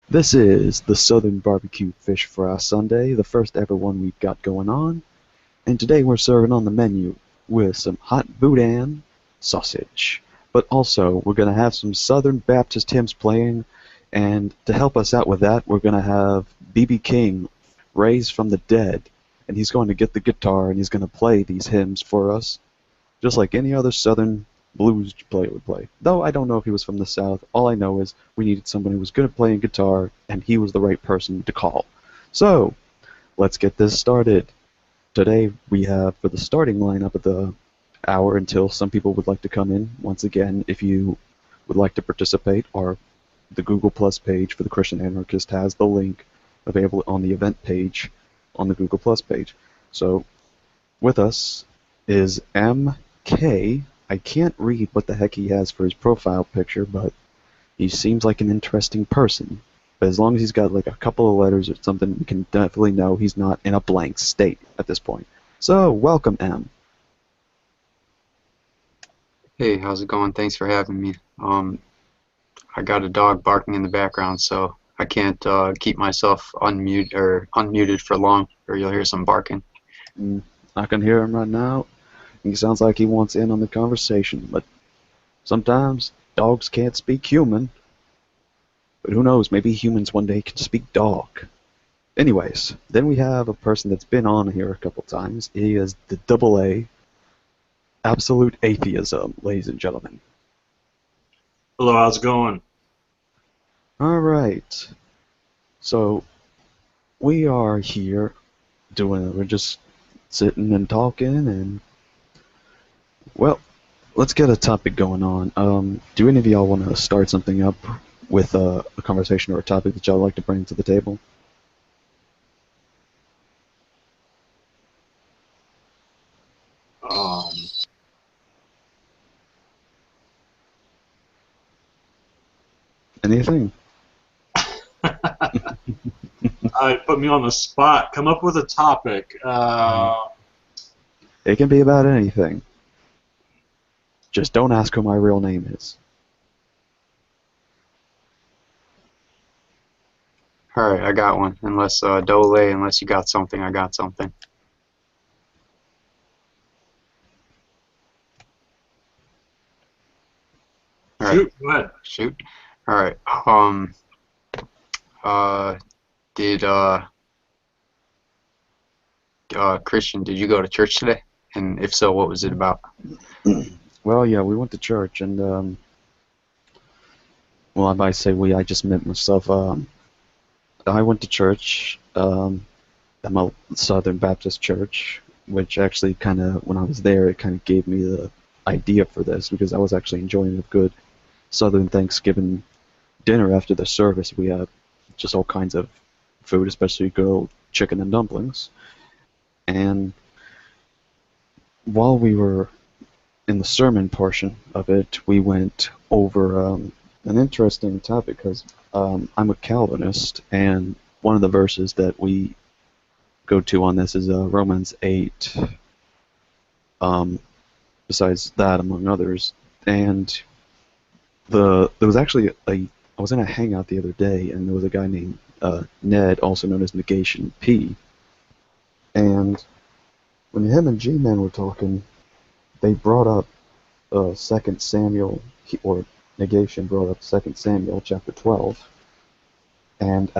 This is the Southern Barbecue Fish Fry Sunday, the first ever one we've got going on, and today we're serving on the menu with some hot Boudin sausage. But also, we're going to have some Southern Baptist hymns playing, and to help us out with that, we're going to have BB King raised from the dead, and he's going to get the guitar and he's going to play these hymns for us just like any other Southern blues player would play. Though I don't know if he was from the South. All I know is we needed someone who was good at playing guitar, and he was the right person to call. So, let's get this started. Today we have, for the starting lineup of the hour until some people would like to come in, once again, if you would like to participate, or the Google Plus page for the Christian Anarchist has the link available on the event page on the Google Plus page. So, with us is MK. I can't read what the heck he has for his profile picture, but he seems like an interesting person. But as long as he's got like a couple of letters or something, we can definitely know he's not in a blank state at this point. So, welcome, M. Hey, how's it going? Thanks for having me. I got a dog barking in the background, so I can't keep myself unmuted for long, or you'll hear some barking. I can hear him right now. He sounds like he wants in on the conversation, but sometimes dogs can't speak human. But who knows, maybe humans one day can speak dog. Anyways, then we have a person that's been on here a couple times. He is the double A, absolute atheism, ladies and gentlemen. Hello, how's it going? Alright, so we are here we're just sitting and talking, and, well, let's get a topic going on. Do any of y'all want to start something up with a conversation or a topic that y'all like to bring to the table? Um, Anything? Put me on the spot. Come up with a topic. It can be about anything. Just don't ask who my real name is. All right, I got one. Unless you got something, I got something. All right, Shoot, go ahead. shoot. All right. Uh, did Christian, did you go to church today? And if so, what was it about? Well, yeah, we went to church, and, well, I might say I just meant myself. I went to church, at my Southern Baptist church, which actually kind of, when I was there, it kind of gave me the idea for this, because I was actually enjoying a good Southern Thanksgiving dinner after the service. We had just all kinds of food, especially good old chicken and dumplings. And while we were in the sermon portion of it, we went over an interesting topic, because I'm a Calvinist, and one of the verses that we go to on this is Romans 8, besides that, among others. And there was actually I was in a hangout the other day, and there was a guy named Ned, also known as Negation P. And when him and G-Man were talking, they brought up 2 Samuel, or Negation brought up 2 Samuel chapter 12. And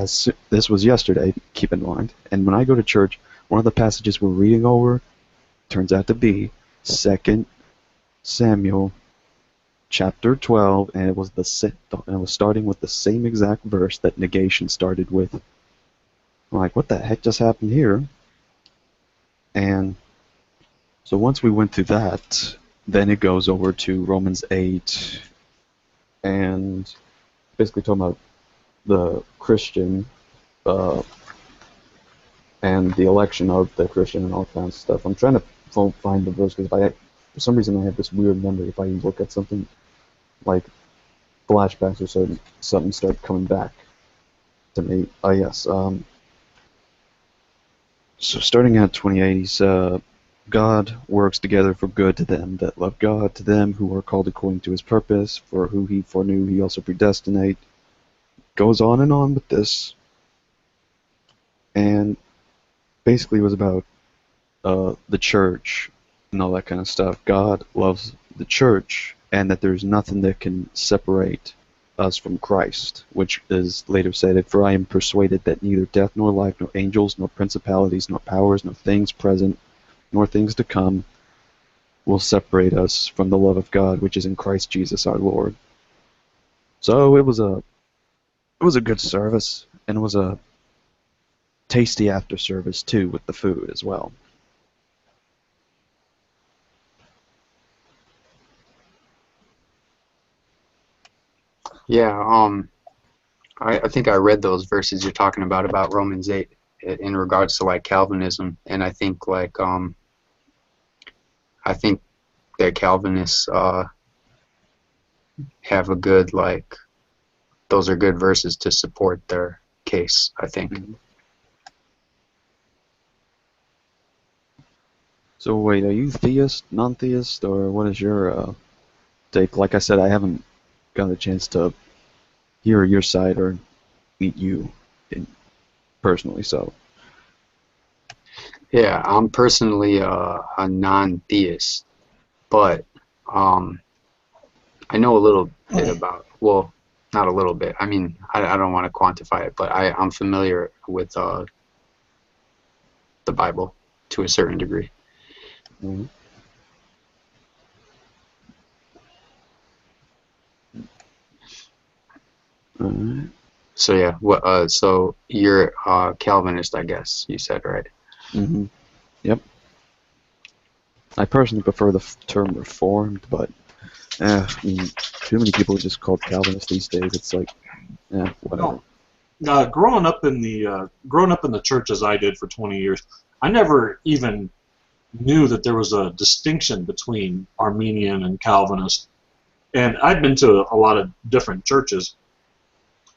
this was yesterday, keep in mind, and when I go to church, one of the passages we're reading over turns out to be 2 Samuel chapter 12, and it was starting with the same exact verse that Negation started with. I'm like, what the heck just happened here? And so once we went through that, then it goes over to Romans 8, and basically talking about the Christian and the election of the Christian and all kinds of stuff. I'm trying to find the verse, because for some reason I have this weird memory. If I look at something like flashbacks or something start coming back to me. Yes. So starting at 28, he's God works together for good to them that love God, to them who are called according to his purpose, for who he foreknew he also predestinate goes on with this, and basically it was about the church and all that kind of stuff. God loves the church, and that there's nothing that can separate us from Christ, which is later said, "For I am persuaded that neither death nor life, nor angels, nor principalities, nor powers, nor things present, nor things to come, will separate us from the love of God, which is in Christ Jesus our Lord." So it was a good service, and it was a tasty after service too, with the food as well. Yeah, I think I read those verses you're talking about Romans 8 in regards to like Calvinism, and I think like I think that Calvinists have a good like those are good verses to support their case, I think. Mhm. So wait, are you theist, non-theist, or what is your take? Like I said, I haven't got a chance to hear your side or meet you personally, so. Yeah, I'm personally a non-theist, but um, I know a little bit about, well, not a little bit. I mean, I don't want to quantify it, but I'm familiar with the Bible to a certain degree. Mhm. Alright. So yeah, what? So you're Calvinist, I guess you said, right? Mm-hmm. Yep. I personally prefer the term Reformed, but I mean, too many people are just called Calvinists these days. It's like, whatever. Growing up in the church as I did for 20 years, I never even knew that there was a distinction between Arminian and Calvinist. And I'd been to a lot of different churches.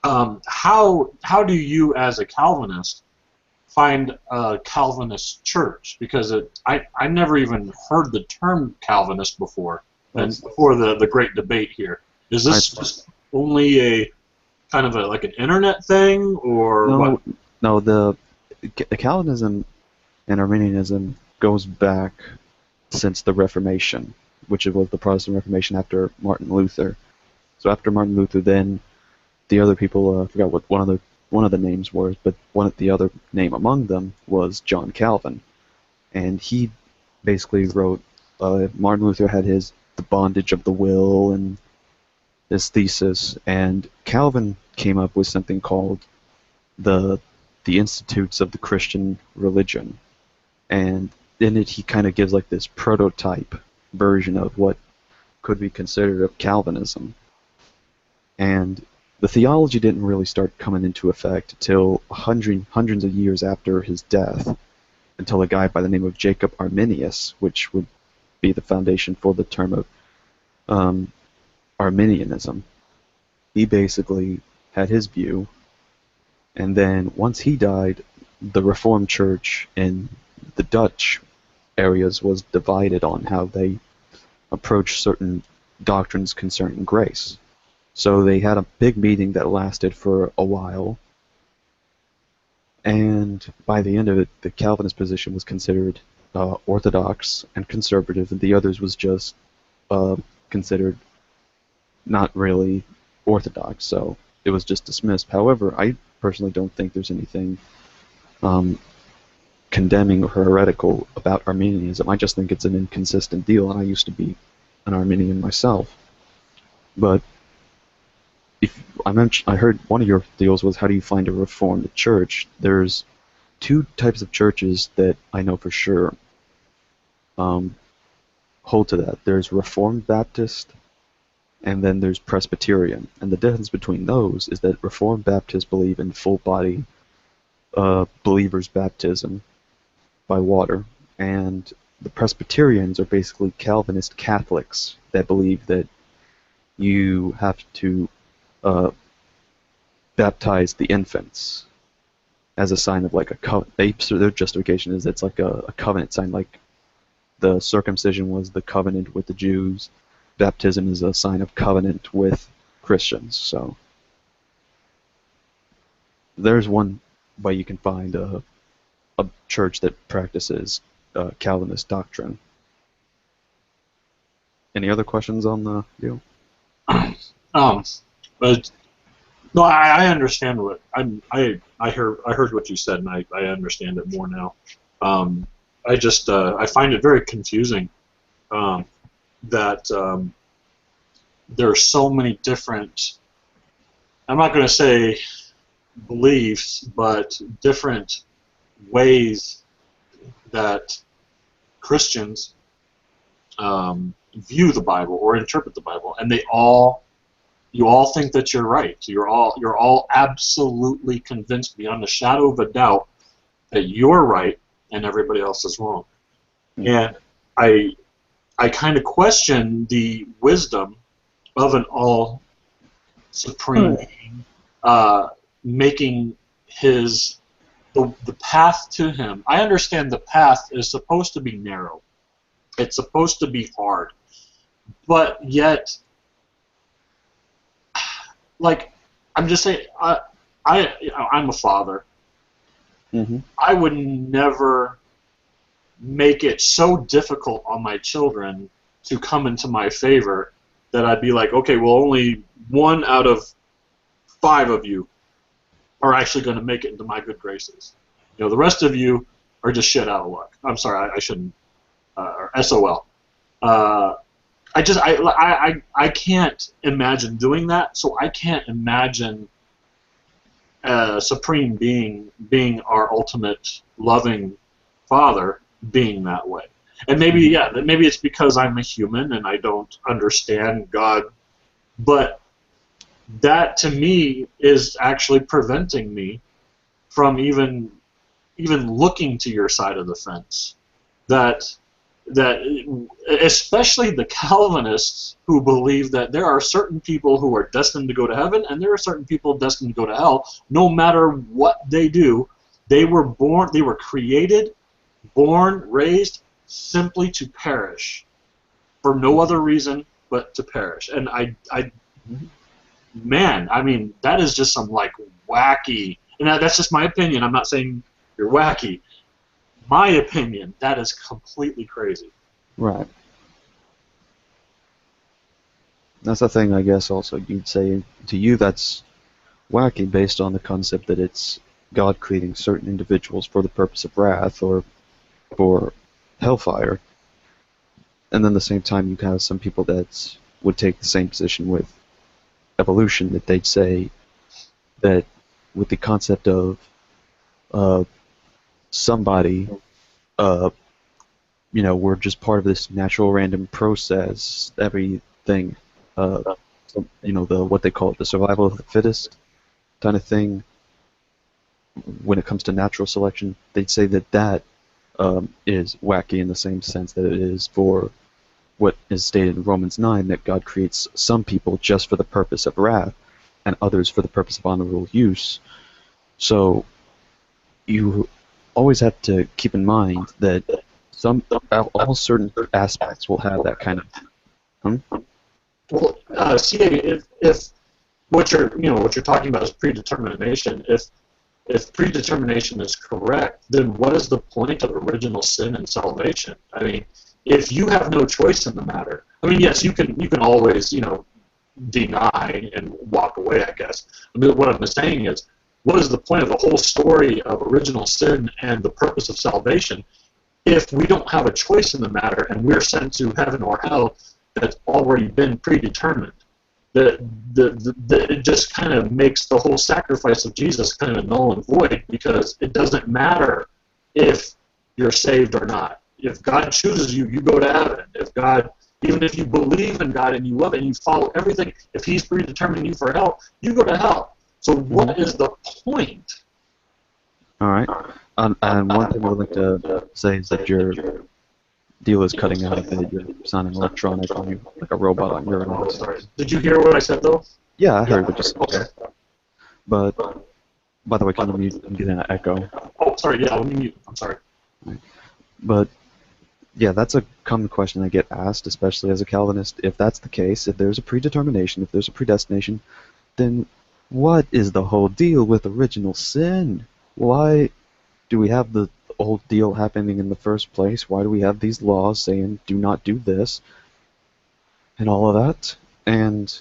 How do you, as a Calvinist, find a Calvinist church? Because I never even heard the term Calvinist before, and before the great debate here. Is this just only a kind of like an internet thing, or what? No, the Calvinism and Arminianism goes back since the Reformation, which was the Protestant Reformation after Martin Luther. So after Martin Luther, then the other people, I forgot what one of the names was, but the other name among them was John Calvin, and he basically wrote. Martin Luther had his The Bondage of the Will and his thesis, and Calvin came up with something called the Institutes of the Christian Religion, and in it he kind of gives like this prototype version of what could be considered of Calvinism. And the theology didn't really start coming into effect until hundreds of years after his death, until a guy by the name of Jacob Arminius, which would be the foundation for the term of Arminianism. He basically had his view, and then once he died, the Reformed Church in the Dutch areas was divided on how they approach certain doctrines concerning grace. So they had a big meeting that lasted for a while, and by the end of it, the Calvinist position was considered orthodox and conservative, and the others was just considered not really orthodox, so it was just dismissed. However, I personally don't think there's anything condemning or heretical about Arminianism. I just think it's an inconsistent deal, and I used to be an Arminian myself. But I heard one of your deals was how do you find a Reformed church? There's two types of churches that I know for sure hold to that. There's Reformed Baptist, and then there's Presbyterian. And the difference between those is that Reformed Baptists believe in full-body believers' baptism by water, and the Presbyterians are basically Calvinist Catholics that believe that you have to baptize the infants as a sign of like a covenant. Their justification is it's like a covenant sign, like the circumcision was the covenant with the Jews. Baptism is a sign of covenant with Christians. So there's one way you can find a church that practices Calvinist doctrine. Any other questions on the deal? But no, I understand what I heard what you said, and I understand it more now. I just I find it very confusing that there are so many different. I'm not going to say beliefs, but different ways that Christians view the Bible or interpret the Bible, and you all think that you're right. You're all absolutely convinced beyond a shadow of a doubt that you're right and everybody else is wrong. And I kind of question the wisdom of an all supreme being making the path to him. I understand the path is supposed to be narrow. It's supposed to be hard. But yet, like, I'm just saying, I'm a father. Mm-hmm. I would never make it so difficult on my children to come into my favor that I'd be like, okay, well, only 1 out of 5 of you are actually going to make it into my good graces. You know, the rest of you are just shit out of luck. I'm sorry, I shouldn't. Or SOL. I can't imagine doing that, so I can't imagine Supreme being our ultimate loving Father being that way. And maybe it's because I'm a human and I don't understand God, but that to me is actually preventing me from even looking to your side of the fence. That especially the Calvinists who believe that there are certain people who are destined to go to heaven and there are certain people destined to go to hell no matter what they do. They were created, born, raised simply to perish for no other reason but to perish. And man, I mean, that is just some like wacky, and that's just my opinion. I'm not saying you're wacky. My opinion, that is completely crazy. Right. That's the thing, I guess, also you'd say to you that's wacky based on the concept that it's God creating certain individuals for the purpose of wrath or for hellfire. And then at the same time you have some people that would take the same position with evolution, that they'd say that with the concept of somebody, we're just part of this natural random process. Everything, what they call it, the survival of the fittest kind of thing. When it comes to natural selection, they'd say that is wacky in the same sense that it is for what is stated in Romans 9, that God creates some people just for the purpose of wrath and others for the purpose of honorable use. So you always have to keep in mind that all certain aspects will have that kind of. Well, see, if what you're talking about is predetermination, if predetermination is correct, then what is the point of original sin and salvation? I mean, if you have no choice in the matter, I mean, yes, you can always deny and walk away, I guess. I mean, what I'm saying is, what is the point of the whole story of original sin and the purpose of salvation if we don't have a choice in the matter and we're sent to heaven or hell that's already been predetermined? It just kind of makes the whole sacrifice of Jesus kind of null and void, because it doesn't matter if you're saved or not. If God chooses you, you go to heaven. Even if you believe in God and you love it and you follow everything, if He's predetermining you for hell, you go to hell. So what is the point? All right. And one thing I would like to say is that your deal is cutting out a bit. You're sounding electronic on you, like a robot on your end. Sorry. Did you hear what I said, though? Yeah, I heard what you said. Okay. But, by the way, can you get an echo? Oh, sorry, yeah, let me mute. I'm sorry. But, yeah, that's a common question I get asked, especially as a Calvinist. If that's the case, if there's a predetermination, if there's a predestination, then What is the whole deal with original sin? Why do we have the whole deal happening in the first place? Why do we have these laws saying do not do this and all of that? And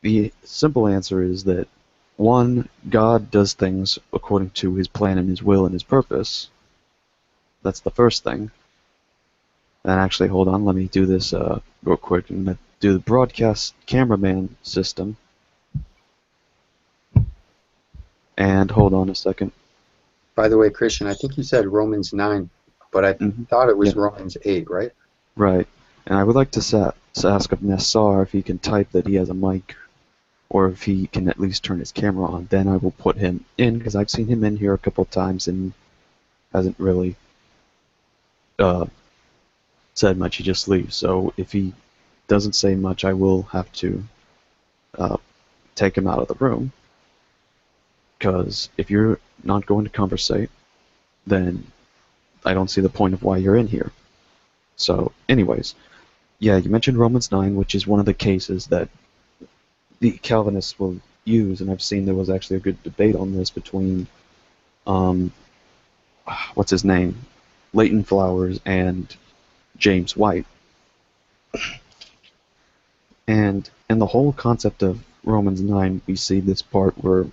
the simple answer is that, one, God does things according to his plan and his will and his purpose. That's the first thing. And actually, hold on, let me do this real quick. I'm going to do the broadcast cameraman system. And hold on a second. By the way, Christian, I think you said Romans 9, but I thought it was Yeah. Romans 8, right? Right. And I would like to ask of Nassar if he can type that he has a mic, or if he can at least turn his camera on. Then I will put him in, because I've seen him in here a couple of times and hasn't really said much. He just leaves. So if he doesn't say much, I will have to take him out of the room. Because if you're not going to conversate, then I don't see the point of why you're in here. So, anyways, yeah, you mentioned Romans 9, which is one of the cases that the Calvinists will use, and I've seen there was actually a good debate on this between, what's his name, Leighton Flowers and James White. And in the whole concept of Romans 9, we see this part where,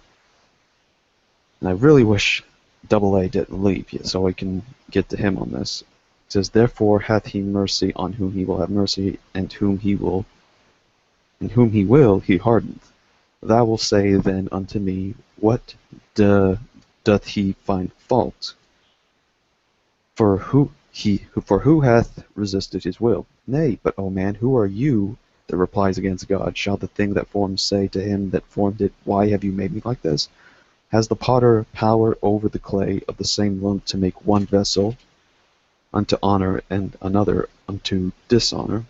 and I really wish Double A didn't leave yet, so I can get to him on this. It says, "Therefore hath he mercy on whom he will have mercy, and whom he will he hardeneth. Thou wilt say then unto me, What doth he find fault? For who hath resisted his will? Nay, but, O man, who are you that replies against God? Shall the thing that formed say to him that formed it, Why have you made me like this? Has the potter power over the clay of the same lump to make one vessel unto honor and another unto dishonor?"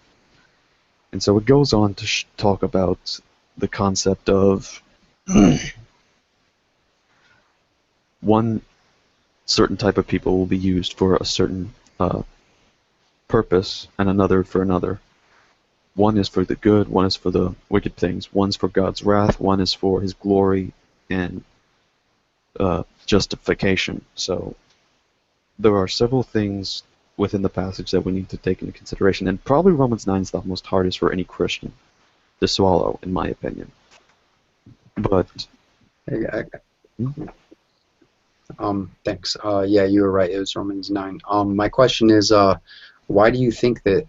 And so it goes on to talk about the concept of one certain type of people will be used for a certain purpose and another for another. One is for the good, one is for the wicked things, one's for God's wrath, one is for his glory and justification. So there are several things within the passage that we need to take into consideration, and probably Romans 9 is the most hardest for any Christian to swallow, in my opinion. But Thanks. Yeah, you were right. It was Romans 9. My question is, why do you think that?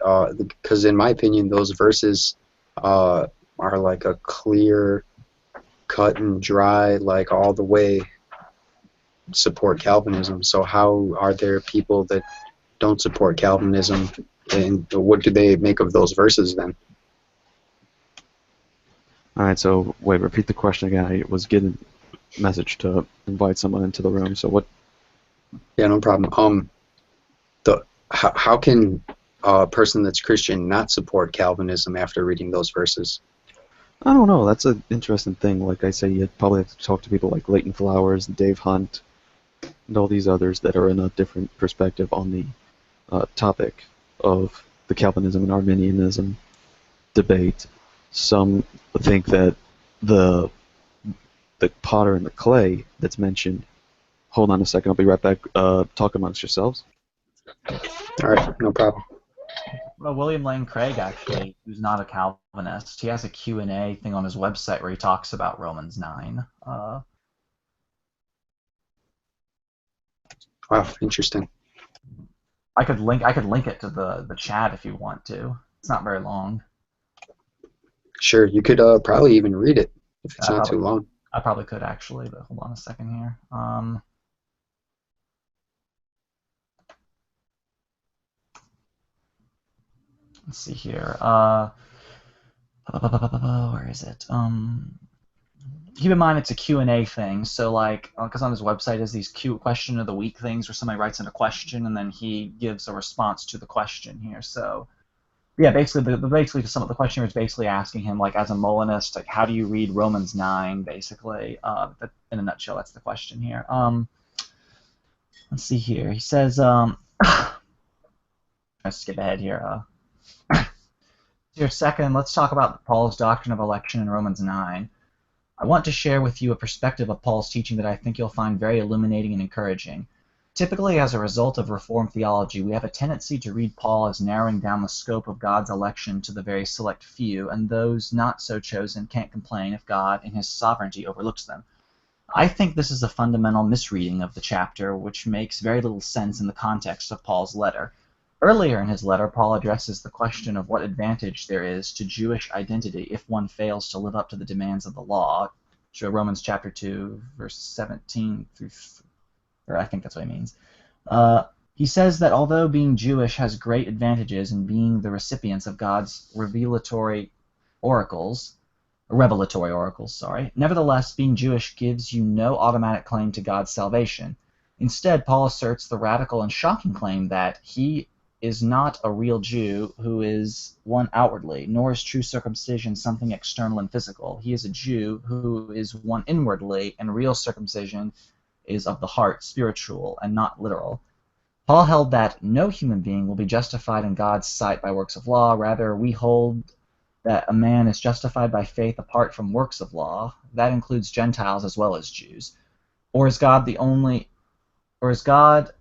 Because in my opinion, those verses are like a clear, cut and dry, like all the way support Calvinism. So how are there people that don't support Calvinism, and what do they make of those verses then? Alright, so wait, repeat the question again. I was getting a message to invite someone into the room, so what? Yeah, no problem. How can a person that's Christian not support Calvinism after reading those verses? I don't know, that's an interesting thing. Like I say, you probably have to talk to people like Leighton Flowers and Dave Hunt and all these others that are in a different perspective on the topic of the Calvinism and Arminianism debate. Some think that the potter and the clay that's mentioned. Hold on a second, I'll be right back. Talk amongst yourselves. All right, no problem. Well, William Lane Craig, actually, who's not a Calvinist, he has a Q&A thing on his website where he talks about Romans 9. Wow, interesting. I could link it to the chat if you want to. It's not very long. Sure, you could probably even read it if it's not too long. I probably could actually, but hold on a second here. Let's see here. Where is it? Keep in mind it's a Q&A thing, so like, because on his website is these question of the week things where somebody writes in a question and then he gives a response to the question here. So yeah, basically some of the question is basically asking him, like, as a Molinist, like, how do you read Romans 9, basically? In a nutshell, that's the question here. Let's see here. He says, let's skip ahead here. Here, second, let's talk about Paul's doctrine of election in Romans 9. I want to share with you a perspective of Paul's teaching that I think you'll find very illuminating and encouraging. Typically, as a result of Reformed theology, we have a tendency to read Paul as narrowing down the scope of God's election to the very select few, and those not so chosen can't complain if God, in his sovereignty, overlooks them. I think this is a fundamental misreading of the chapter, which makes very little sense in the context of Paul's letter. Earlier in his letter, Paul addresses the question of what advantage there is to Jewish identity if one fails to live up to the demands of the law. Romans chapter 2, verse 17 through, or I think that's what he means. He says that although being Jewish has great advantages in being the recipients of God's revelatory oracles, nevertheless, being Jewish gives you no automatic claim to God's salvation. Instead, Paul asserts the radical and shocking claim that he is not a real Jew who is one outwardly, nor is true circumcision something external and physical. He is a Jew who is one inwardly, and real circumcision is of the heart, spiritual, and not literal. Paul held that no human being will be justified in God's sight by works of law. Rather, we hold that a man is justified by faith apart from works of law. That includes Gentiles as well as Jews. Or is God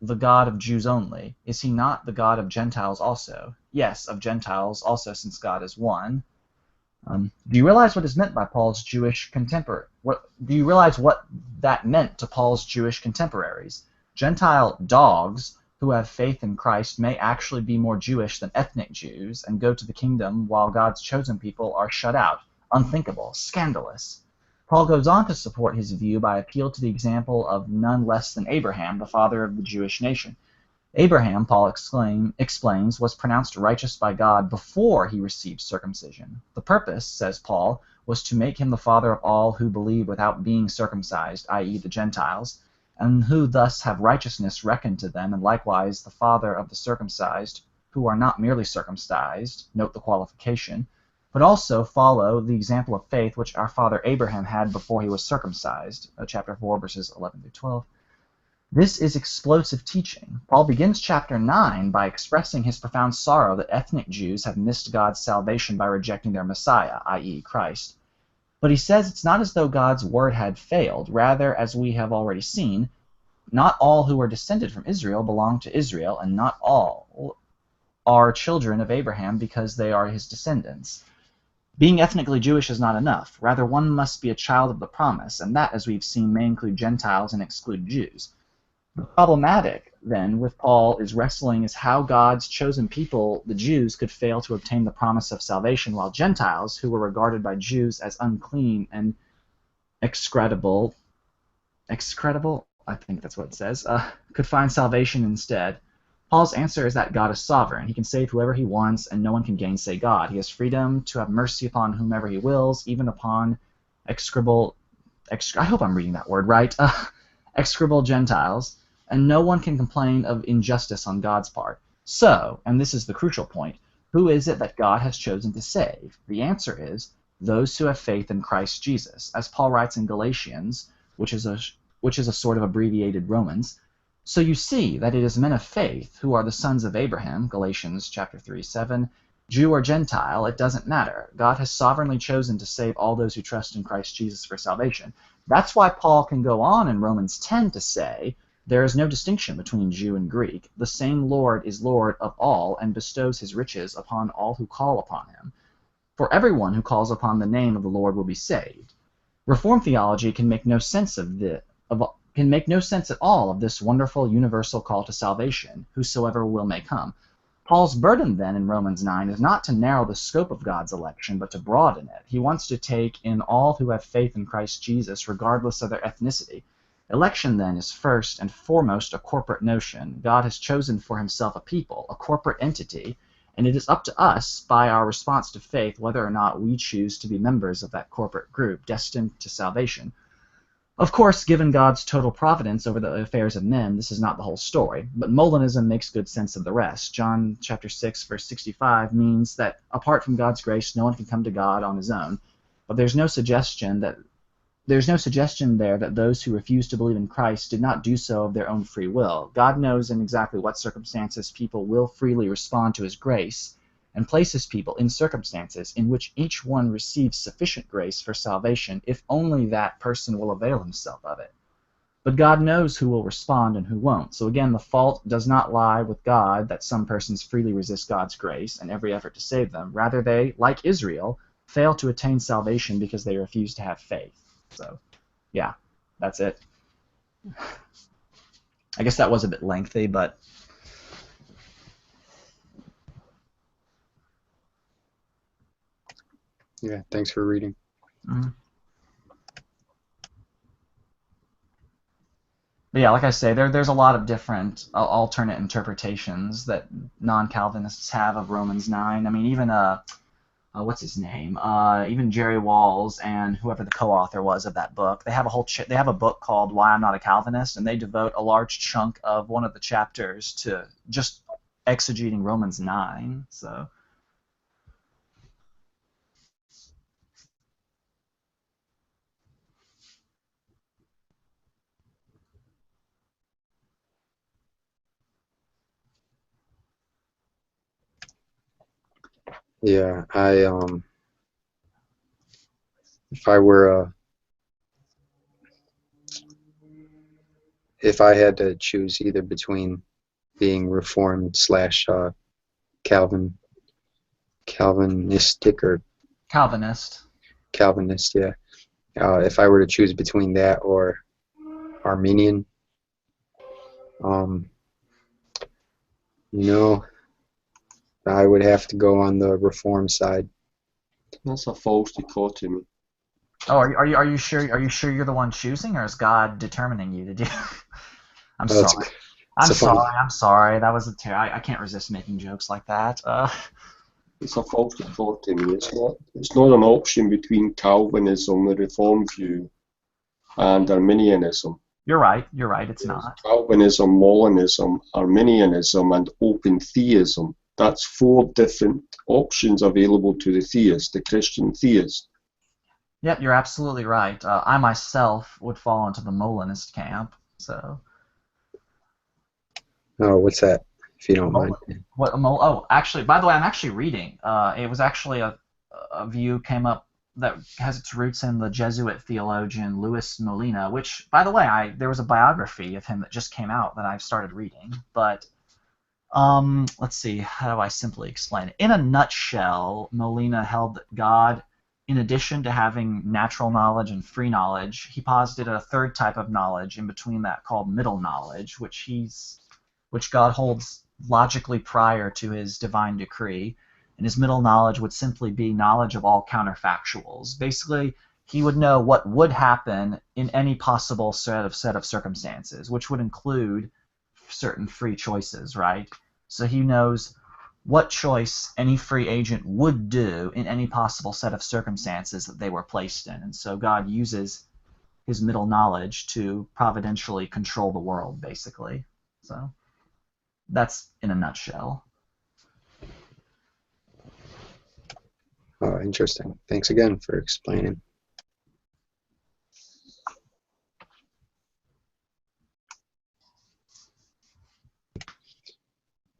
the God of Jews only? Is he not the God of Gentiles also? Yes, of Gentiles also, since God is one. Do you realize what is meant by Paul's Jewish contemporary? Do you realize what that meant to Paul's Jewish contemporaries? Gentile dogs who have faith in Christ may actually be more Jewish than ethnic Jews and go to the kingdom, while God's chosen people are shut out. Unthinkable, scandalous. Paul goes on to support his view by appeal to the example of none less than Abraham, the father of the Jewish nation. Abraham, Paul explains, was pronounced righteous by God before he received circumcision. The purpose, says Paul, was to make him the father of all who believe without being circumcised, i.e. the Gentiles, and who thus have righteousness reckoned to them, and likewise the father of the circumcised, who are not merely circumcised, note the qualification, but also follow the example of faith which our father Abraham had before he was circumcised, chapter 4, verses 11 through 12. This is explosive teaching. Paul begins chapter 9 by expressing his profound sorrow that ethnic Jews have missed God's salvation by rejecting their Messiah, i.e. Christ. But he says it's not as though God's word had failed. Rather, as we have already seen, not all who are descended from Israel belong to Israel, and not all are children of Abraham because they are his descendants. Being ethnically Jewish is not enough. Rather, one must be a child of the promise, and that, as we've seen, may include Gentiles and exclude Jews. The problematic, then, with Paul is wrestling is how God's chosen people, the Jews, could fail to obtain the promise of salvation, while Gentiles, who were regarded by Jews as unclean and execrable, I think that's what it says, could find salvation instead. Paul's answer is that God is sovereign. He can save whoever he wants, and no one can gainsay God. He has freedom to have mercy upon whomever he wills, even upon execrable, I hope I'm reading that word right, execrable Gentiles, and no one can complain of injustice on God's part. So, and this is the crucial point, who is it that God has chosen to save? The answer is those who have faith in Christ Jesus. As Paul writes in Galatians, which is a sort of abbreviated Romans, so you see that it is men of faith who are the sons of Abraham, Galatians chapter 3:7, Jew or Gentile, it doesn't matter. God has sovereignly chosen to save all those who trust in Christ Jesus for salvation. That's why Paul can go on in Romans 10 to say, there is no distinction between Jew and Greek. The same Lord is Lord of all and bestows his riches upon all who call upon him. For everyone who calls upon the name of the Lord will be saved. Reformed theology can make no sense at all of this wonderful universal call to salvation, whosoever will may come. Paul's burden then in Romans 9 is not to narrow the scope of God's election, but to broaden it. He wants to take in all who have faith in Christ Jesus, regardless of their ethnicity. Election then is first and foremost a corporate notion. God has chosen for himself a people, a corporate entity, and it is up to us, by our response to faith, whether or not we choose to be members of that corporate group destined to salvation. Of course, given God's total providence over the affairs of men, this is not the whole story, but Molinism makes good sense of the rest. John chapter 6, verse 65 means that apart from God's grace, no one can come to God on his own, but there's no suggestion there that those who refuse to believe in Christ did not do so of their own free will. God knows in exactly what circumstances people will freely respond to his grace, and places people in circumstances in which each one receives sufficient grace for salvation if only that person will avail himself of it. But God knows who will respond and who won't. So again, the fault does not lie with God that some persons freely resist God's grace and every effort to save them. Rather, they, like Israel, fail to attain salvation because they refuse to have faith. So, yeah, that's it. I guess that was a bit lengthy, but... Yeah, thanks for reading. Mm-hmm. But yeah, like I say, there's a lot of different alternate interpretations that non-Calvinists have of Romans 9. I mean, even what's his name? Even Jerry Walls and whoever the co-author was of that book, they have a they have a book called Why I'm Not a Calvinist, and they devote a large chunk of one of the chapters to just exegeting Romans 9. So. Yeah, if I were if I had to choose either between being Reformed slash Calvinistic or Calvinist. Calvinist, yeah. If I were to choose between that or Armenian, I would have to go on the Reform side. That's a false dichotomy. Oh, are you sure? Are you sure you're the one choosing, or is God determining you to do? I'm Well, sorry. it's I'm sorry. That was I can't resist making jokes like that. It's a false dichotomy. It's not an option between Calvinism, the Reformed view, and Arminianism. You're right. It's not. Calvinism, Molinism, Arminianism, and open theism. That's 4 different options available to the theist, the Christian theist. Yep, you're absolutely right. I myself would fall into the Molinist camp. So. Oh, what's that? If you don't mind. What? Oh, actually, by the way, I'm actually reading. It was actually a view came up that has its roots in the Jesuit theologian Luis Molina, which, by the way, there was a biography of him that just came out that I've started reading. But let's see, how do I simply explain it? In a nutshell, Molina held that God, in addition to having natural knowledge and free knowledge, he posited a third type of knowledge in between that called middle knowledge, which God holds logically prior to his divine decree, and his middle knowledge would simply be knowledge of all counterfactuals. Basically, he would know what would happen in any possible set of circumstances, which would include certain free choices, right? So he knows what choice any free agent would do in any possible set of circumstances that they were placed in. And so God uses his middle knowledge to providentially control the world, basically. So that's in a nutshell. Oh, interesting. Thanks again for explaining.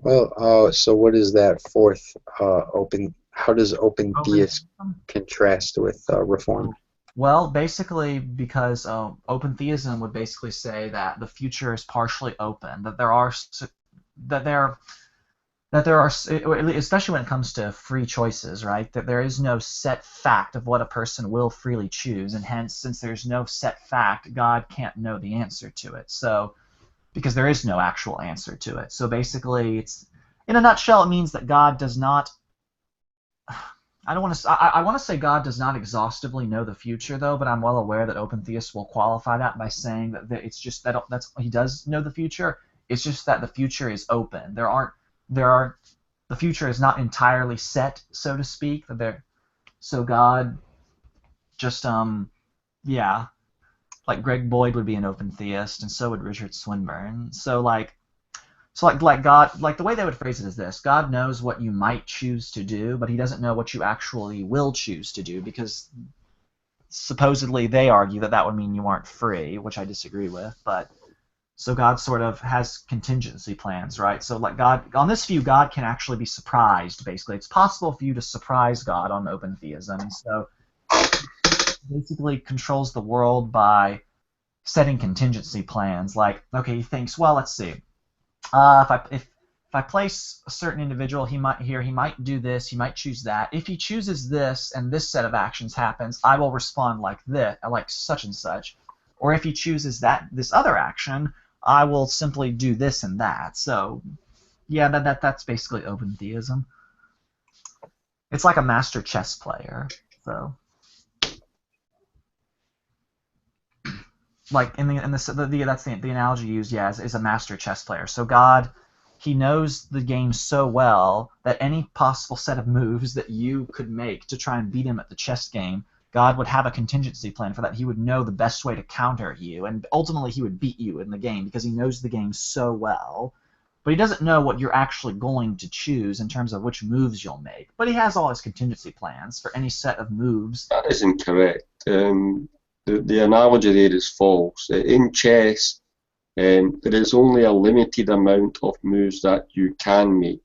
Well, so what is that fourth open? How does open theist contrast with Reformed? Well, basically, because open theism would basically say that the future is partially open, that there are, especially when it comes to free choices, right? That there is no set fact of what a person will freely choose, and hence, since there's no set fact, God can't know the answer to it. So, because there is no actual answer to it. So basically, in a nutshell, it means that God does not. I want to say God does not exhaustively know the future, though, but I'm well aware that open theists will qualify that by saying that it's just that he does know the future. It's just that the future is open. The future is not entirely set, so to speak. So God just yeah, like Greg Boyd would be an open theist, and so would Richard Swinburne. So God, like the way they would phrase it is this: God knows what you might choose to do, but he doesn't know what you actually will choose to do, because supposedly they argue that would mean you aren't free, which I disagree with. But So God sort of has contingency plans, right? So like God, on this view, God can actually be surprised, basically. It's possible for you to surprise God on open theism. So basically controls the world by setting contingency plans. Like, okay, he thinks, well, let's see. If I place a certain individual, he might do this, he might choose that. If he chooses this and this set of actions happens, I will respond like this, like such and such. Or if he chooses this other action, I will simply do this and that. So, yeah, that's basically open theism. It's like a master chess player. So, like that's the analogy used. Yeah, is a master chess player. So God, he knows the game so well that any possible set of moves that you could make to try and beat him at the chess game, God would have a contingency plan for that. He would know the best way to counter you, and ultimately he would beat you in the game because he knows the game so well. But he doesn't know what you're actually going to choose in terms of which moves you'll make. But he has all his contingency plans for any set of moves. That is incorrect. The analogy there is false. In chess, there is only a limited amount of moves that you can make.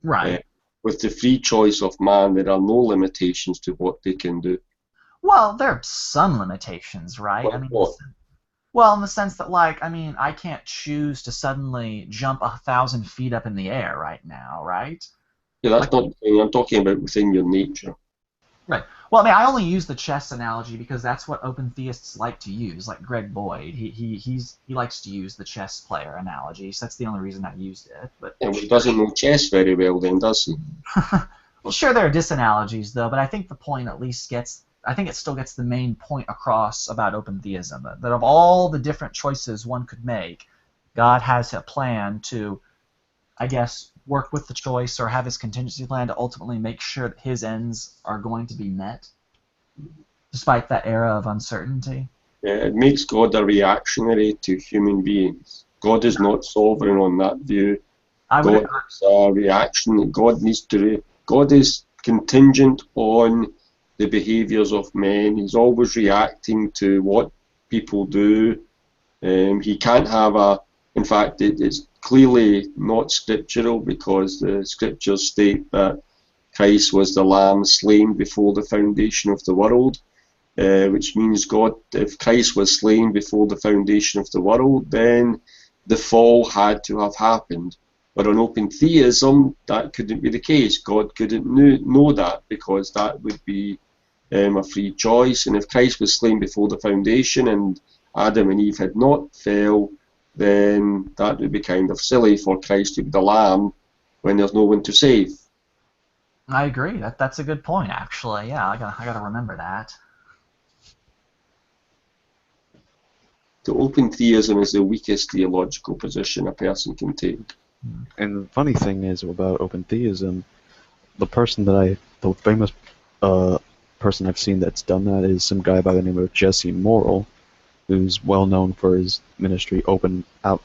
Right. With the free choice of man, there are no limitations to what they can do. Well, there are some limitations, right? Like what? Well, in the sense that, like, I mean, I can't choose to suddenly jump 1,000 feet up in the air right now, right? Yeah, that's not. I'm talking about within your nature. Right. Well, I mean, I only use the chess analogy because that's what open theists like to use. Like Greg Boyd, he likes to use the chess player analogy, so that's the only reason I used it. But Yeah, well, he doesn't know chess very well, then, does he? well, sure, there are disanalogies though, but I think the point at least gets. I think it still gets the main point across about open theism, that of all the different choices one could make, God has a plan to, I guess, work with the choice or have his contingency plan to ultimately make sure that his ends are going to be met, despite that era of uncertainty. Yeah, it makes God a reactionary to human beings. God is not sovereign on that view. God is a reaction. God is contingent on the behaviours of men. He's always reacting to what people do. He can't have in fact, it's clearly not scriptural because the scriptures state that Christ was the lamb slain before the foundation of the world, which means if Christ was slain before the foundation of the world, then the fall had to have happened. But on open theism, that couldn't be the case. God couldn't know that because that would be a free choice. And if Christ was slain before the foundation and Adam and Eve had not fell, then that would be kind of silly for Christ to be the lamb when there's no one to save. I agree. That's a good point, actually. Yeah, I gotta remember that. So open theism is the weakest theological position a person can take. And the funny thing is about open theism, the famous person I've seen that's done that is some guy by the name of Jesse Morrill, who's well known for his ministry, Open Air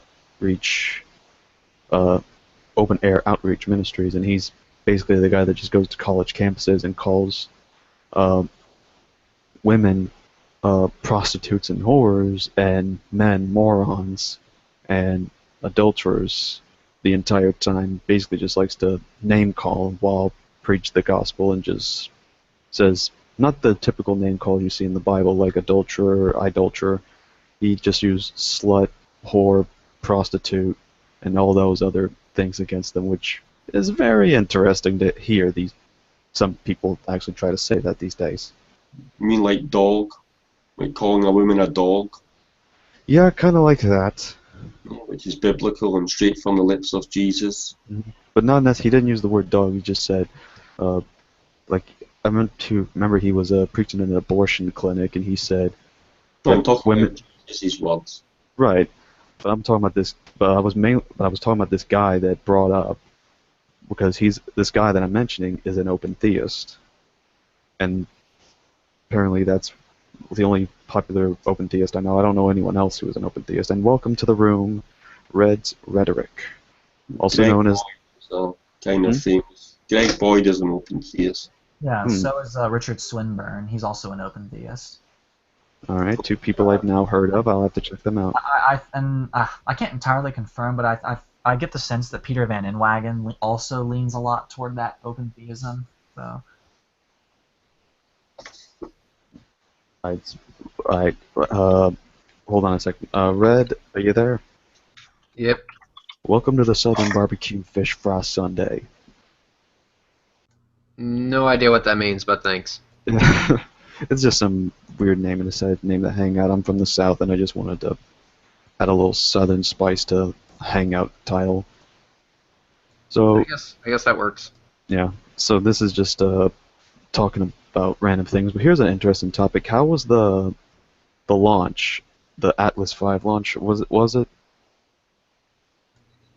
Outreach Ministries, and he's basically the guy that just goes to college campuses and calls women prostitutes and whores and men morons and adulterers the entire time. Basically just likes to name call while preach the gospel and just says not the typical name call you see in the Bible like adulterer, idolater. He just used slut, whore, prostitute, and all those other things against them, which is very interesting to hear. Some people actually try to say that these days. You mean like dog? Like calling a woman a dog? Yeah, kind of like that. Which is biblical and straight from the lips of Jesus. But not necessarily. He didn't use the word dog. He just said, like, I meant to remember he was preaching in an abortion clinic, and he said, I'm talking women. about Jesus' words. Right, but I'm talking about this. But I was talking about this guy that brought up, because this guy that I'm mentioning is an open theist, and apparently that's the only popular open theist I know. I don't know anyone else who is an open theist. And welcome to the room, Red's Rhetoric, also Greg known as. So kind of famous. Greg Boyd is an open theist. Yeah, so is Richard Swinburne. He's also an open theist. All right, two people I've now heard of. I'll have to check them out. I can't entirely confirm, but I get the sense that Peter Van Inwagen also leans a lot toward that open theism. So. Hold on a second. Red, are you there? Yep. Welcome to the Southern Barbecue Fish Fry Sunday. No idea what that means, but thanks. It's just some weird name and decided to name the hangout. I'm from the South, and I just wanted to add a little Southern spice to hangout title. So I guess that works. yeah. So this is just talking about random things. But here's an interesting topic. How was the launch, the Atlas V launch? Was it?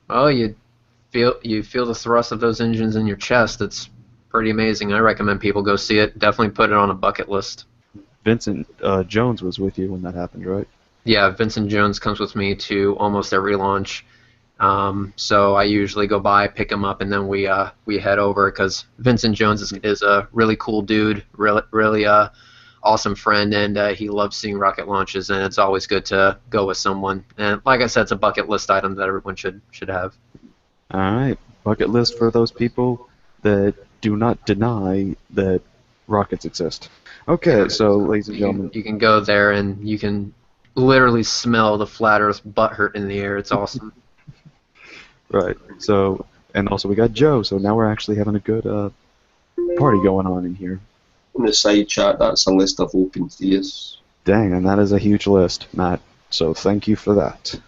Well, you feel the thrust of those engines in your chest. It's pretty amazing. I recommend people go see it. Definitely put it on a bucket list. Vincent Jones was with you when that happened, right? Yeah, Vincent Jones comes with me to almost every launch. So I usually go by, pick him up, and then we head over because Vincent Jones is a really cool dude, really awesome friend, and he loves seeing rocket launches, and it's always good to go with someone. And like I said, it's a bucket list item that everyone should have. All right, bucket list for those people that do not deny that rockets exist. Okay, so ladies and gentlemen, You can go there and you can literally smell the flat Earth butt hurt in the air. It's awesome. right. So, and also we got Joe. So now we're actually having a good party going on in here. In the side chat, that's a list of open theists. Dang, and that is a huge list, Matt. So thank you for that.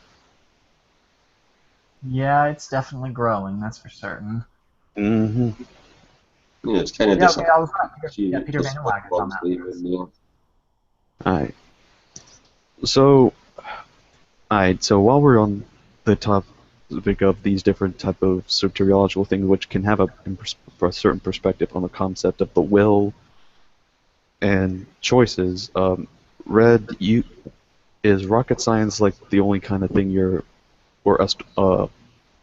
Yeah, it's definitely growing. That's for certain. Mm-hmm. Yeah, it's kind of Yeah, okay, I was right. Peter Van Inwagen's on that list. Alright. So, while we're on the topic of these different type of soteriological things, which can have a certain perspective on the concept of the will and choices, Red, is rocket science like the only kind of thing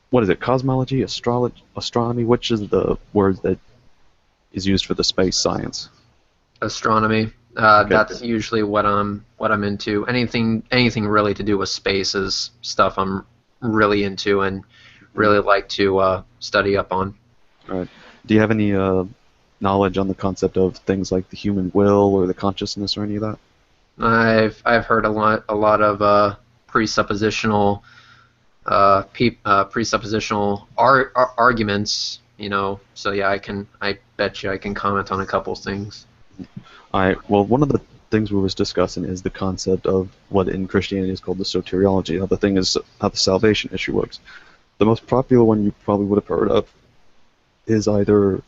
what is it? Cosmology, astronomy? Which is the word that is used for the space science? Astronomy. Okay. That's usually what I'm into. Anything really to do with space is stuff I'm really into and really like to study up on. All right. Do you have any knowledge on the concept of things like the human will or the consciousness or any of that? I've heard a lot of presuppositional arguments. So yeah, I bet you I can comment on a couple things. All right. Well, one of the things we was discussing is the concept of what in Christianity is called the soteriology. How the thing is how the salvation issue works. The most popular one you probably would have heard of is either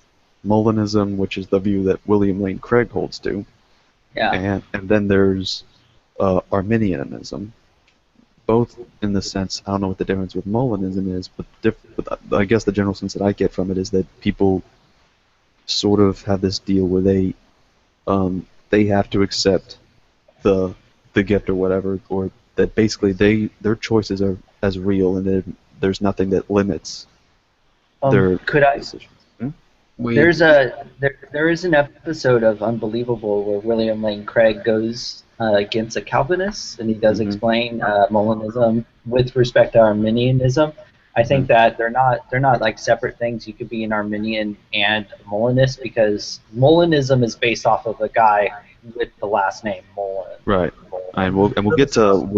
Molinism, which is the view that William Lane Craig holds to, and then there's Arminianism. Both in the sense, I don't know what the difference with Molinism is, but I guess the general sense that I get from it is that people sort of have this deal where they have to accept the gift or whatever, or that basically their choices are as real, and there's nothing that limits their decisions. There is an episode of Unbelievable where William Lane Craig goes against a Calvinist, and he does explain Molinism with respect to Arminianism. I think that they're not like separate things. You could be an Arminian and a Molinist because Molinism is based off of a guy with the last name Molin. Right. And we'll get to.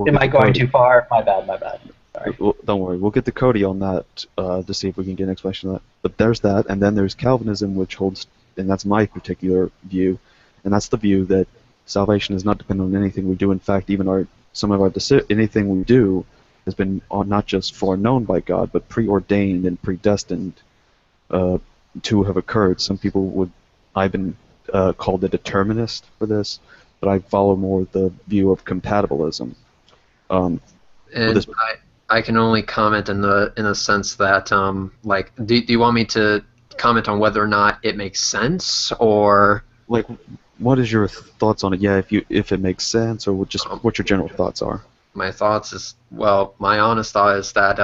Am I going too far? My bad. Sorry. Well, don't worry. We'll get to Cody on that to see if we can get an explanation of that. But there's that, and then there's Calvinism, which holds, and that's my particular view, and that's the view that salvation is not dependent on anything we do. In fact, even anything we do has been not just foreknown by God, but preordained and predestined to have occurred. Some people I've been called a determinist for this, but I follow more the view of compatibilism. I can only comment in the sense that do you want me to comment on whether or not it makes sense, or like what is your thoughts on it? Yeah, if it makes sense, or just what your general thoughts are. My thoughts is, my honest thought is that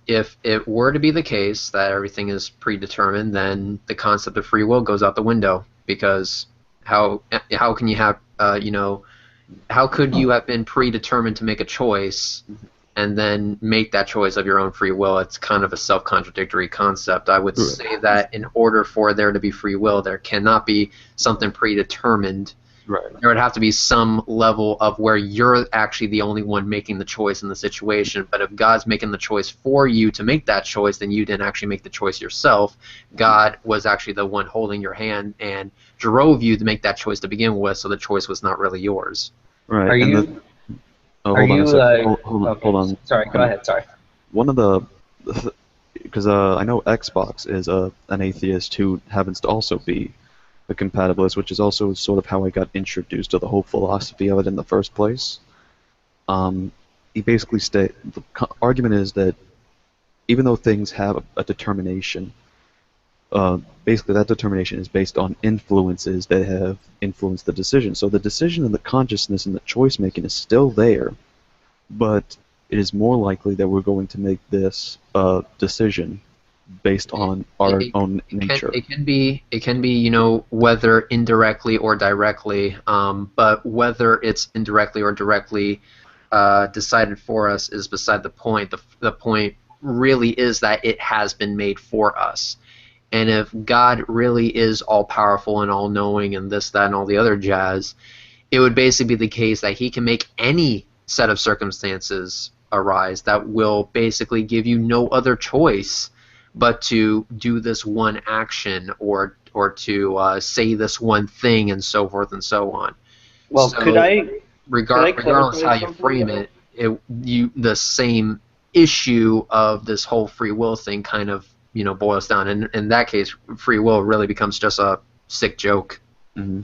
if it were to be the case that everything is predetermined, then the concept of free will goes out the window, because how can you have how could you have been predetermined to make a choice and then make that choice of your own free will? It's kind of a self-contradictory concept. I would say that in order for there to be free will, there cannot be something predetermined. Right. There would have to be some level of where you're actually the only one making the choice in the situation. But if God's making the choice for you to make that choice, then you didn't actually make the choice yourself. God was actually the one holding your hand and drove you to make that choice to begin with, so the choice was not really yours. Right. Are and you? hold on a second. Hold Okay. on. Sorry. Go ahead. Sorry. One of the, because I know Xbox is an atheist who happens to also be a compatibilist, which is also sort of how I got introduced to the whole philosophy of it in the first place. He basically the argument is that even though things have a determination, basically that determination is based on influences that have influenced the decision. So the decision and the consciousness and the choice making is still there, but it is more likely that we're going to make this decision based on our own nature. It can be, you know, whether indirectly or directly, but whether it's indirectly or directly decided for us is beside the point. The point really is that it has been made for us. And if God really is all-powerful and all-knowing and this, that, and all the other jazz, it would basically be the case that he can make any set of circumstances arise that will basically give you no other choice but to do this one action or to say this one thing and so forth and so on. Well, so could I regardless how you something? frame it, the same issue of this whole free will thing kind of, you know, boils down. And in that case, free will really becomes just a sick joke. Mm-hmm.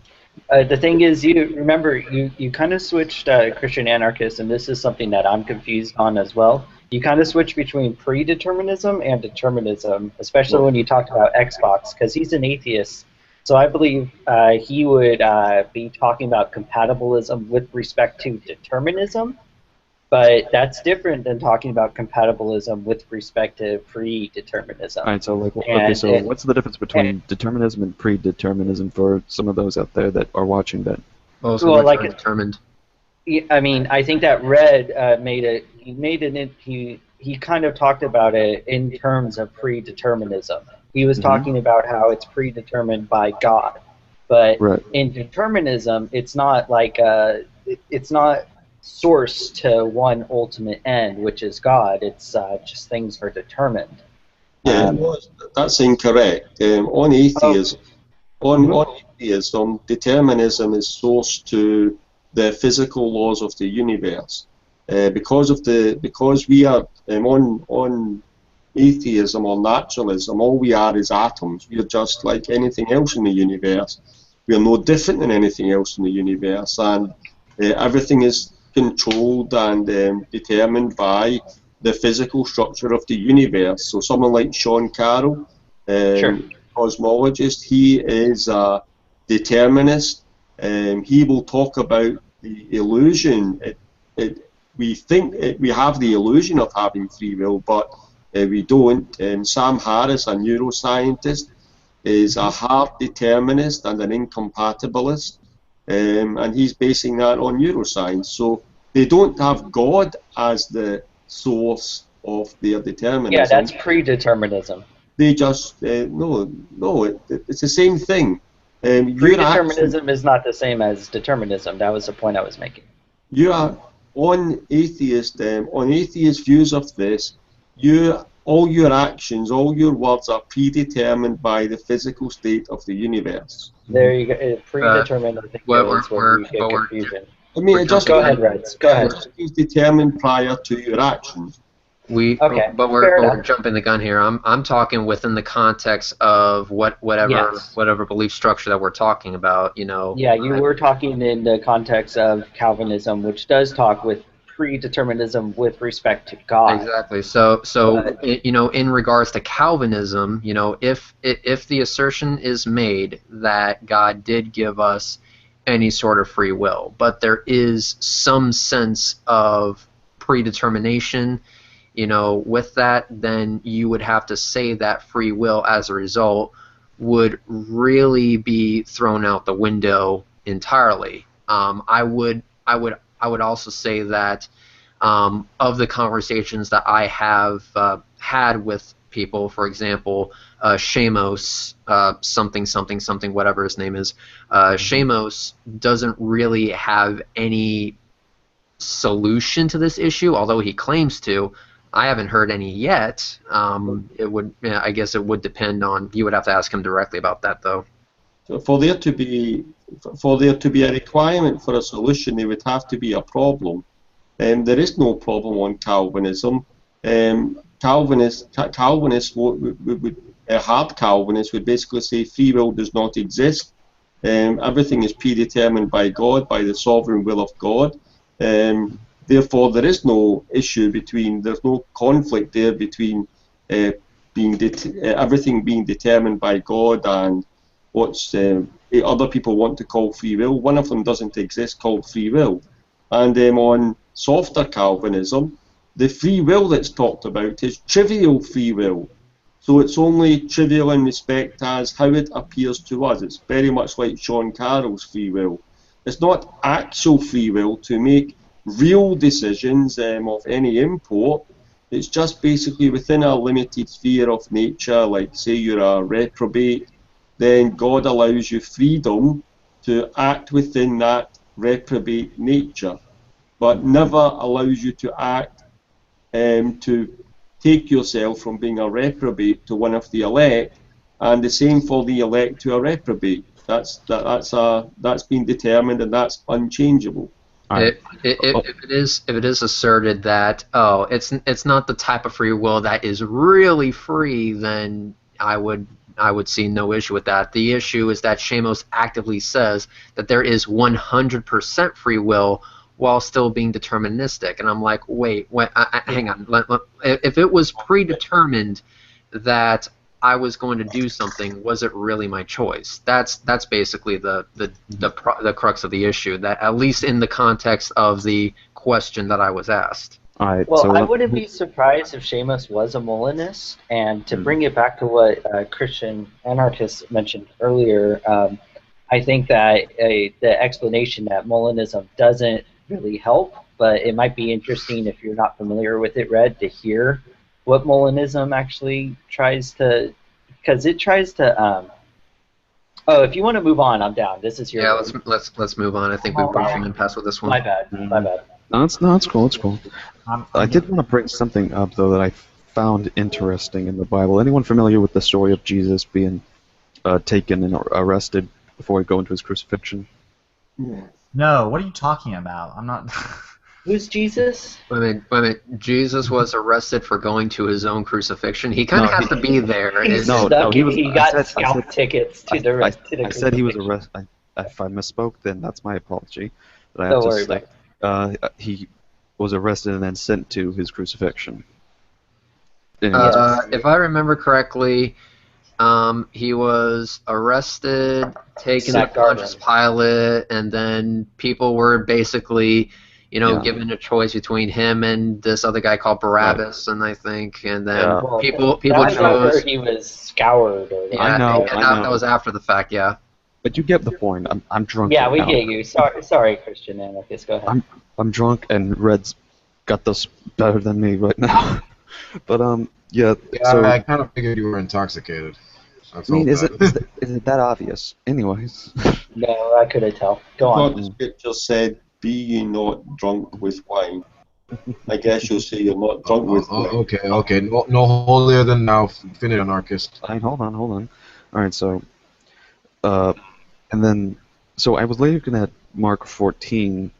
The thing is, you remember, you kind of switched Christian anarchist, and this is something that I'm confused on as well. You kind of switched between predeterminism and determinism, especially when you talked about Xbox, because he's an atheist. So I believe he would be talking about compatibilism with respect to determinism, but that's different than talking about compatibilism with respect to predeterminism. All right, so what's the difference between determinism and predeterminism for some of those out there that are watching that? Also, well, like determined. I mean, I think that Red he kind of talked about it in terms of predeterminism. He was talking about how it's predetermined by God, but in determinism, it's not like it's not sourced to one ultimate end, which is God. It's just things are determined. Yeah, that's incorrect. On atheism, on atheism, determinism is sourced to the physical laws of the universe. Because we are on atheism or naturalism, all we are is atoms. We are just like anything else in the universe. We are no different than anything else in the universe, and everything is controlled and determined by the physical structure of the universe. So someone like Sean Carroll, cosmologist, he is a determinist. He will talk about the illusion. We think we have the illusion of having free will, but we don't. Sam Harris, a neuroscientist, is a hard determinist and an incompatibilist. And he's basing that on neuroscience. So they don't have God as the source of their determinism. Yeah, that's predeterminism. They just it's the same thing. Predeterminism is not the same as determinism. That was the point I was making. You are on atheist views of this. All your actions, all your words are predetermined by the physical state of the universe. There you go. Predetermined, I think, is where we get confusion. I mean, it just go ahead, Reds. Go ahead. It's determined prior to your actions. But we're jumping the gun here. I'm talking within the context of whatever belief structure that we're talking about. You know. Yeah, you were talking in the context of Calvinism, which does talk with predeterminism with respect to God. Exactly. So you know, in regards to Calvinism, you know, if the assertion is made that God did give us any sort of free will, but there is some sense of predetermination, you know, with that, then you would have to say that free will as a result would really be thrown out the window entirely. I would I would also say that of the conversations that I have had with people, for example, Shamos, something, whatever his name is, Shamos doesn't really have any solution to this issue, although he claims to. I haven't heard any yet. It would, I guess, it would depend on. You would have to ask him directly about that, though. So for there to be a requirement for a solution, there would have to be a problem. There is no problem on Calvinism. Calvinists would hard Calvinists would basically say free will does not exist. Everything is predetermined by God, by the sovereign will of God. Therefore, there is no issue there's no conflict there between everything being determined by God and what's other people want to call free will. One of them doesn't exist called free will. And on softer Calvinism, the free will that's talked about is trivial free will. So it's only trivial in respect as how it appears to us. It's very much like Sean Carroll's free will. It's not actual free will to make real decisions of any import. It's just basically within a limited sphere of nature, like say you're a reprobate, then God allows you freedom to act within that reprobate nature, but never allows you to act to take yourself from being a reprobate to one of the elect, and the same for the elect to a reprobate. That's been determined, and that's unchangeable. If it is asserted that it's not the type of free will that is really free, then I would see no issue with that. The issue is that Shamos actively says that there is 100% free will while still being deterministic, and I'm like, wait, hang on. If it was predetermined that I was going to do something, was it really my choice? That's basically the crux of the issue. That at least in the context of the question that I was asked. All right. Well, so I wouldn't be surprised if Shamos was a Molinist, and to bring it back to what Christian anarchists mentioned earlier, I think that the explanation that Molinism doesn't really help, but it might be interesting if you're not familiar with it, Red, to hear what Molinism actually tries to, because it tries to. Oh, if you want to move on, I'm down. This is your. Yeah, let's move on. I think we've briefly been past with this one. My bad. My bad. No, it's cool. It's cool. I did want to bring something up though that I found interesting in the Bible. Anyone familiar with the story of Jesus being taken and arrested before he go into his crucifixion? Yeah. No, what are you talking about? I'm not. Who's Jesus? Wait a minute. Jesus was arrested for going to his own crucifixion. He kind of has to be there. He got scalp tickets to the. I said he was arrested. If I misspoke, then that's my apology. But I have Don't to worry say, he was arrested and then sent to his crucifixion. If I remember correctly, he was arrested, taken to Pontius Pilate, and then people were basically, given a choice between him and this other guy called Barabbas, and I think, and then people chose. He was scoured. I know. That was after the fact, yeah. But you get the point. I'm drunk. Yeah, right we now. get you. Sorry, Christian anarchist. Go ahead. I'm drunk, and Red's got this better than me right now. But yeah. So I kind of figured you were intoxicated. I mean, is it that obvious? Anyways. No, I couldn't tell. Go on. The scripture said, "Be ye not drunk with wine." I guess you'll say you're not drunk with wine. Okay. No holier than thou, finish anarchist. Hold on. All right, so, and then, so I was looking at Mark 14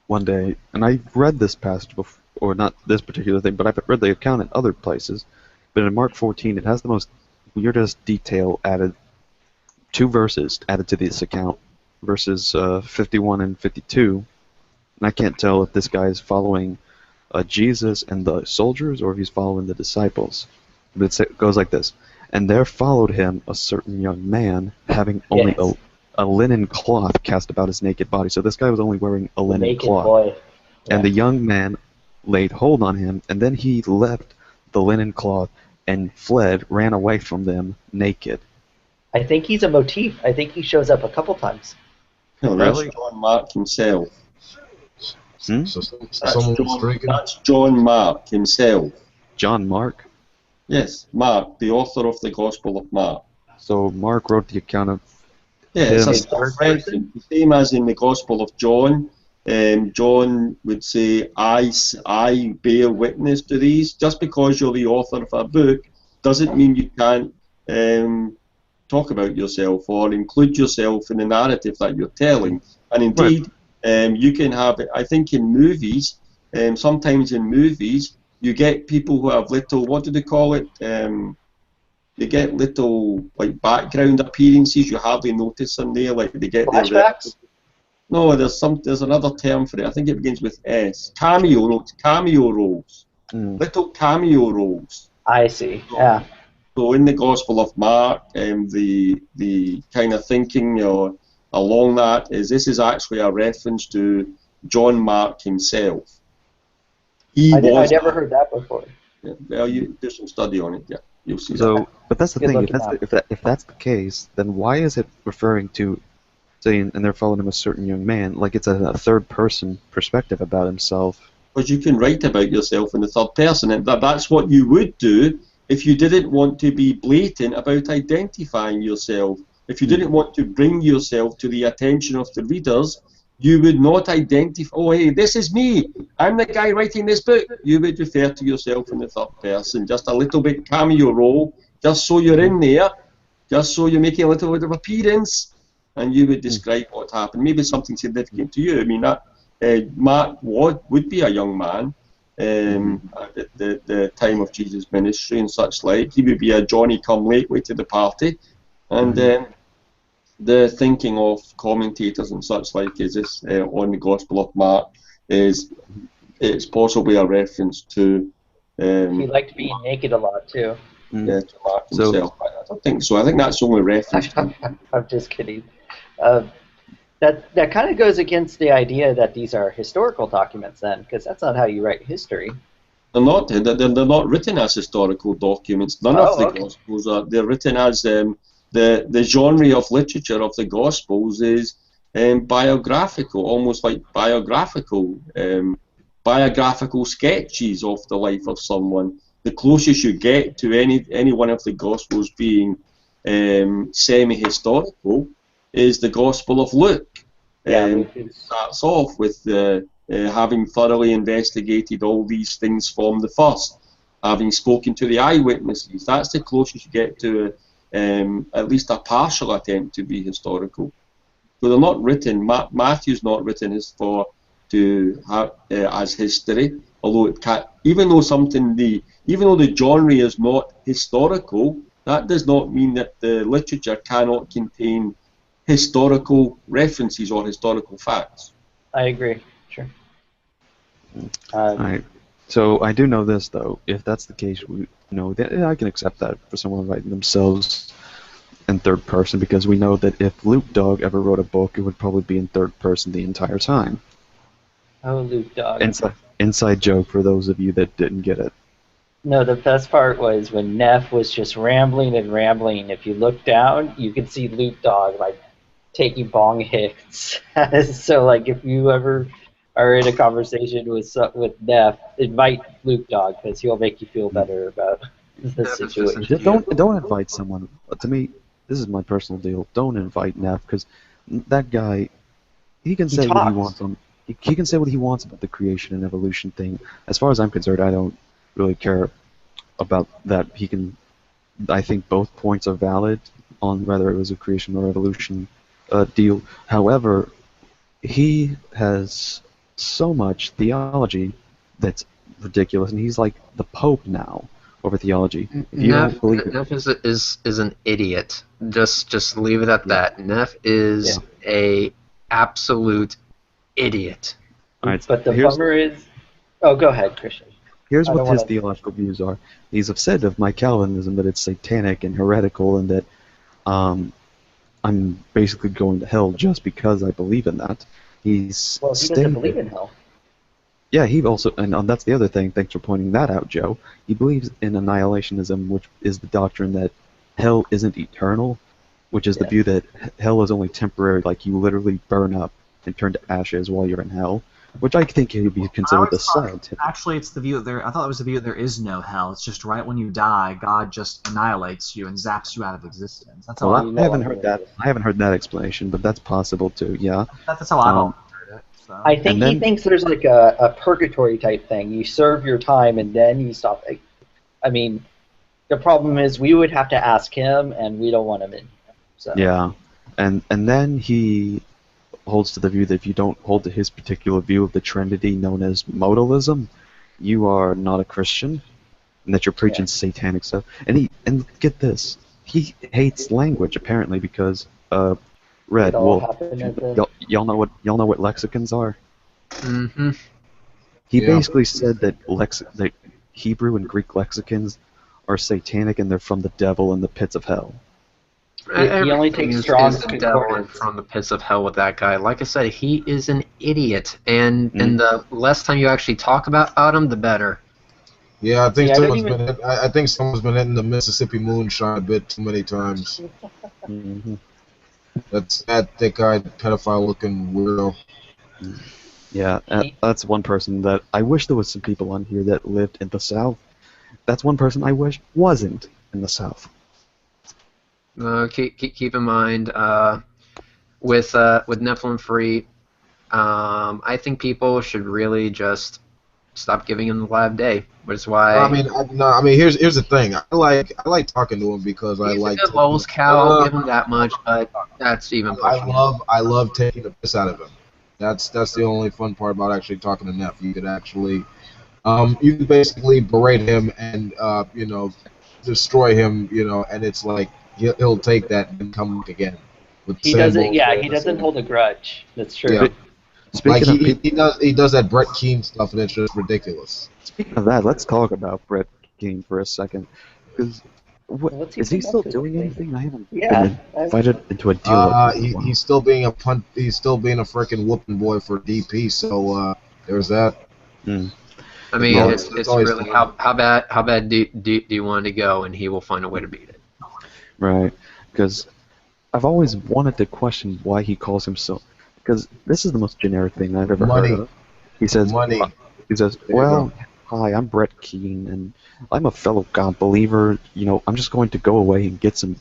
one day, and I read this passage before, or not this particular thing, but I've read the account in other places. But in Mark 14, it has the most weirdest detail added, 2 verses added to this account, verses 51 and 52. And I can't tell if this guy is following Jesus and the soldiers, or if he's following the disciples. But it goes like this. And there followed him a certain young man, having only a linen cloth cast about his naked body. So this guy was only wearing a linen naked cloth. Boy. Yeah. And the young man laid hold on him, and then he left the linen cloth and fled, ran away from them naked. I think he's a motif. I think he shows up a couple times. No, that's John Mark himself. Hmm? So someone was drinking. That's John Mark himself. John Mark? Yes, Mark, the author of the Gospel of Mark. So Mark wrote the account of Yeah, it's him. a self-reference. The same as in the Gospel of John. John would say, I bear witness to these. Just because you're the author of a book doesn't mean you can't talk about yourself or include yourself in the narrative that you're telling. And indeed, you can have, I think in movies, sometimes in movies, you get people who have little, what do they call it? They get little like background appearances. You hardly notice them there. Like they get Flashbacks? no, there's another term for it. I think it begins with S. Cameo roles. Cameo roles. Little cameo roles. I see. Yeah. So in the Gospel of Mark, the kind of thinking along that is this is actually a reference to John Mark himself. I never heard that before. Yeah, well, you do some study on it. Yeah, you'll see. So, but that's the Good thing. looking If that's the case, then why is it referring to saying and they're following him a certain young man? Like it's a third person perspective about himself. Because you can write about yourself in the third person, and that's what you would do if you didn't want to be blatant about identifying yourself. If you didn't want to bring yourself to the attention of the readers, you would not identify, oh, hey, this is me, I'm the guy writing this book. You would refer to yourself in the third person, just a little bit cameo role, just so you're in there, just so you're making a little bit of appearance, and you would describe what happened, maybe something significant to you. I mean, that Mark would be a young man at the time of Jesus' ministry and such like. He would be a Johnny come lately to the party, and the thinking of commentators and such like is this on the Gospel of Mark is it's possibly a reference to He liked being naked a lot too. Yeah, to Mark himself. I don't think so. I think that's the only reference to him. I'm just kidding. That kind of goes against the idea that these are historical documents then, because that's not how you write history. They're not. They're not written as historical documents. None of the Gospels are. They're written as the genre of literature of the Gospels is biographical, almost like biographical sketches of the life of someone. The closest you get to any one of the Gospels being semi-historical is the Gospel of Luke. It starts off with having thoroughly investigated all these things from the first, having spoken to the eyewitnesses. That's the closest you get to at least a partial attempt to be historical. So they're not written. Matthew's not written as history, although it can, even though the genre is not historical, that does not mean that the literature cannot contain historical references or historical facts. I agree. Sure. Alright. So I do know this though. If that's the case, I can accept that for someone writing themselves in third person, because we know that if Luke Dog ever wrote a book, it would probably be in third person the entire time. Oh, Luke Dog. Inside joke for those of you that didn't get it. No, the best part was when Neff was just rambling and rambling. If you look down, you could see Luke Dog like taking bong hits. So like if you ever are in a conversation with Neff, invite Luke Dog because he'll make you feel better about the situation. Don't invite someone. To me, this is my personal deal. Don't invite Neff because that guy, he can say what he wants on. He can say what he wants about the creation and evolution thing. As far as I'm concerned, I don't really care about that. I think both points are valid on whether it was a creation or evolution deal. However, he has so much theology that's ridiculous, and he's like the Pope now over theology. If you don't believe Neff is an idiot. Just leave it at that. Neff is a absolute idiot. Right, but the bummer is... Oh, go ahead, Christian. Here's what his theological views are. He's said of my Calvinism that it's satanic and heretical, and that I'm basically going to hell just because I believe in that. He doesn't believe in hell. Yeah, he also, and that's the other thing, thanks for pointing that out, Joe. He believes in annihilationism, which is the doctrine that hell isn't eternal, which is the view that hell is only temporary, like you literally burn up and turn to ashes while you're in hell. which I think he'd be considered the scientific. Actually, it's the view that I thought it was the view that there is no hell. It's just right when you die, God just annihilates you and zaps you out of existence. That's how Well, I haven't heard that. I haven't heard that explanation, but that's possible too. Yeah. That's how I've always heard it. So. I think he thinks there's like a purgatory type thing. You serve your time and then you stop. I mean, the problem is we would have to ask him, and we don't want him in here. So. Yeah, and then he holds to the view that if you don't hold to his particular view of the Trinity known as modalism, you are not a Christian, and that you're preaching satanic stuff. And get this, he hates language apparently because Red Wolf. Y'all know what lexicons are? Mm-hmm. He basically said that that Hebrew and Greek lexicons are satanic and they're from the devil and the pits of hell. He only takes strong concordance from the pits of hell with that guy. Like I said, he is an idiot, and the less time you actually talk about him, the better. Yeah, I think someone's been hitting the Mississippi moonshine a bit too many times. That's that thick-eyed, pedophile-looking weirdo. Yeah, that's one person that I wish there was some people on here that lived in the South. That's one person I wish wasn't in the South. Keep in mind, with Nephilim Free, I think people should really just stop giving him the live day. Which is why. I mean, here's the thing. I like talking to him because I like. He's a good Lowe's cow. I'll give him that much, but that's even pushing. I love taking the piss out of him. That's the only fun part about actually talking to Neff. You could actually, you could basically berate him and destroy him, and it's like he'll take that and come back again. He doesn't hold a grudge. That's true. Yeah. He does that Brett Keane stuff, and it's just ridiculous. Speaking of that, let's talk about Brett Keane for a second. Because is he still doing anything? I haven't been invited into a deal. He's still being He's still being a freaking whooping boy for DP. So there's that. I mean, it's really how bad do you want to go, and he will find a way to beat it. Right, because I've always wanted to question why he calls himself. Because this is the most generic thing I've ever heard of. He says, well, hi, I'm Brett Keane, and I'm a fellow God believer. I'm just going to go away and get some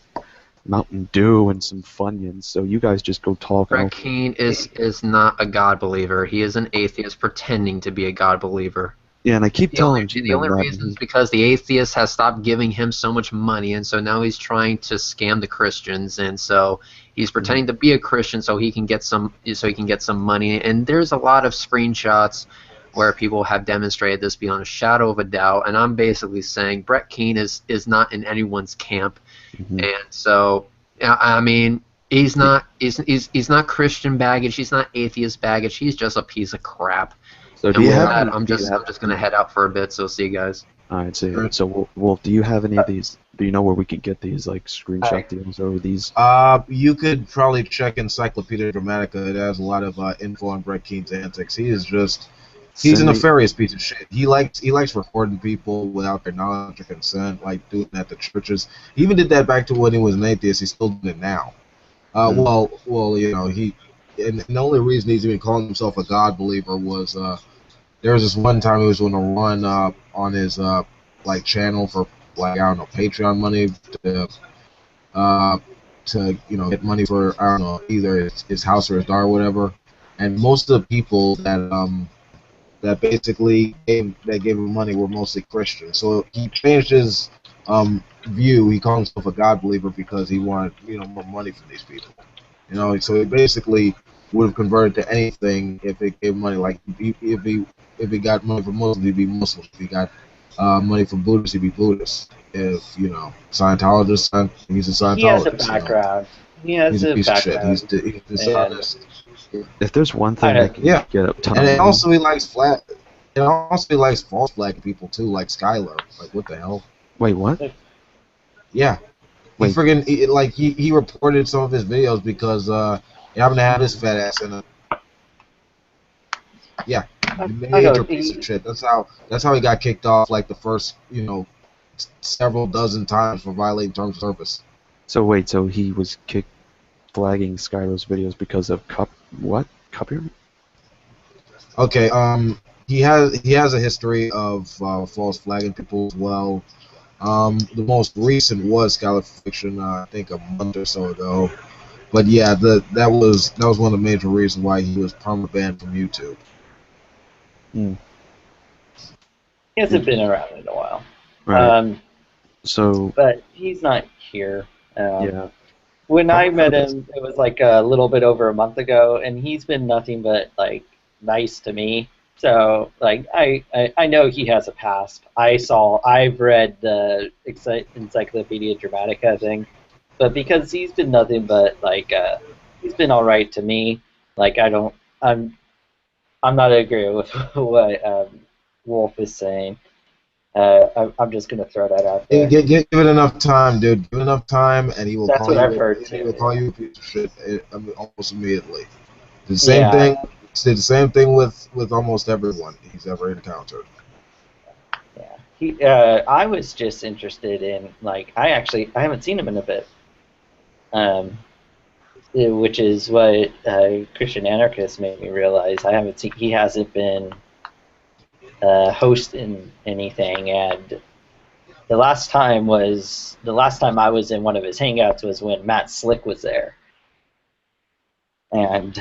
Mountain Dew and some Funyuns, so you guys just go talk. Brett Keane is not a God believer. He is an atheist pretending to be a God believer. Yeah, and I keep telling him. The only reason is because the atheist has stopped giving him so much money, and so now he's trying to scam the Christians, and so he's pretending to be a Christian so he can get some money. And there's a lot of screenshots where people have demonstrated this beyond a shadow of a doubt. And I'm basically saying Brett Keane is not in anyone's camp, and so I mean he's not Christian baggage. He's not atheist baggage. He's just a piece of crap. So I'm just gonna head out for a bit. So see you guys. All right, see you. So Wolf, do you have any of these? Do you know where we could get these like screenshot deals or these? You could probably check Encyclopedia Dramatica. It has a lot of info on Brett Keane's antics. He's a nefarious piece of shit. He likes recording people without their knowledge or consent, like doing that to churches. He even did that back to when he was an atheist. He's still doing it now. Well, and the only reason he's even calling himself a God believer was there was this one time he was going to run on his channel for Patreon money to get money for either his house or his daughter or whatever. And most of the people that basically gave him money were mostly Christians. So he changed his view. He called himself a God believer because he wanted more money from these people. So he basically would have converted to anything if it gave money. Like if he got money from Muslims, he'd be Muslim. If he got money from Buddhists, he'd be Buddhist. If Scientologist, he's a Scientologist. He has a background. He's a piece of shit. He's dishonest. If there's one thing that can get up top, and also he likes false flagging people too, like Skylar. Like what the hell? Wait, what? Yeah. Wait. He reported some of his videos because he happened to have his fat ass in it. Yeah. Major piece of shit. That's how he got kicked off like the first, several dozen times for violating terms of service. So wait, so he was flagging Skylar's videos because of copyright? Okay. He has a history of false flagging people as well. The most recent was Scholar Fiction, I think a month or so ago. But yeah, that was one of the major reasons why he was permanently banned from YouTube. Mm. He hasn't been around in a while. Right. So But he's not here. yeah. When I Probably for met the best. him, it was like a little bit over a month ago, and he's been nothing but like nice to me. So like I know he has a past. I've read the Encyclopedia Dramatica thing, but because he's been nothing but like he's been all right to me. Like I'm not agreeing with what Wolf is saying. I'm just gonna throw that out there. Give it enough time, dude. Give it enough time, and he will That's call what I've you. heard He too. will call you a piece of shit almost immediately. The same Yeah. thing. Did the same thing with almost everyone he's ever encountered. Yeah. I was just interested in like I haven't seen him in a bit. Which is what Christian Anarchist made me realize. He hasn't been hosting anything, and the last time I was in one of his hangouts was when Matt Slick was there, and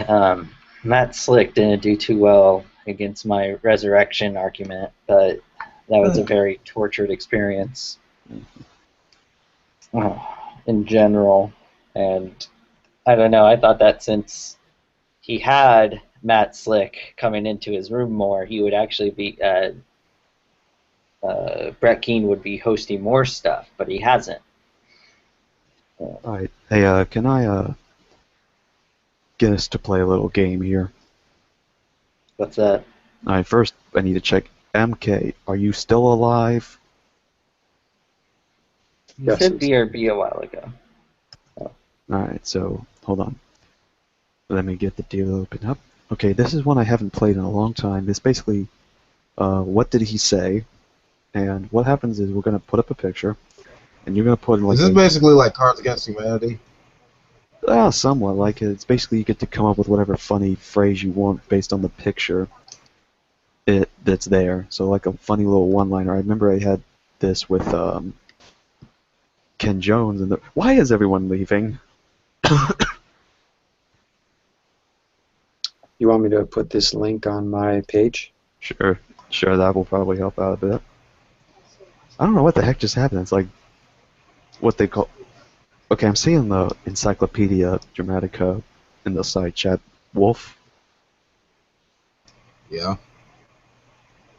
Matt Slick didn't do too well against my resurrection argument, but that was a very tortured experience in general, and I don't know. I thought that since he had Matt Slick coming into his room more, he would actually be Brett Keane would be hosting more stuff, but he hasn't. All right. Hey, can I get us to play a little game here? What's that? All right. First, I need to check. MK, are you still alive? He said BRB a while ago. All right. So hold on. Let me get the deal open up. Okay, this is one I haven't played in a long time. It's basically, what did he say? And what happens is we're gonna put up a picture, and you're gonna put in like. Is this basically like Cards Against Humanity? Somewhat like it. It's basically you get to come up with whatever funny phrase you want based on the picture that's there. So like a funny little one-liner. I remember I had this with Ken Jones, and why is everyone leaving? You want me to put this link on my page? Sure, that will probably help out a bit. I don't know what the heck just happened. It's like what they call. Okay, I'm seeing the Encyclopedia Dramatica in the side chat. Wolf, Yeah.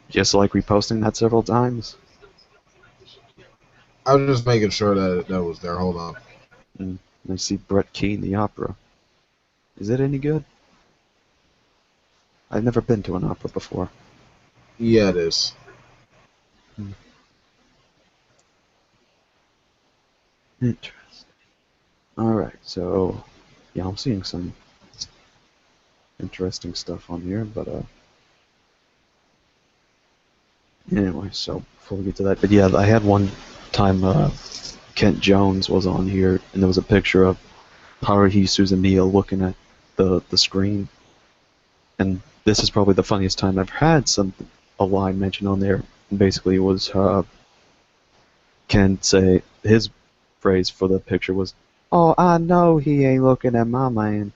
just like reposting that several times. I was just making sure that was there. Hold on. And I see Brett Keane, the opera. Is it any good? I've never been to an opera before. Yeah, it is. Interesting. Alright, so yeah, I'm seeing some interesting stuff on here, but anyway, so before we get to that, but yeah, I had one time Kent Jones was on here, and there was a picture of Haruhi Suzumiya looking at the screen, and this is probably the funniest time I've had a line mentioned on there, and basically it was Kent say his phrase for the picture was, "Oh, I know he ain't looking at my man,"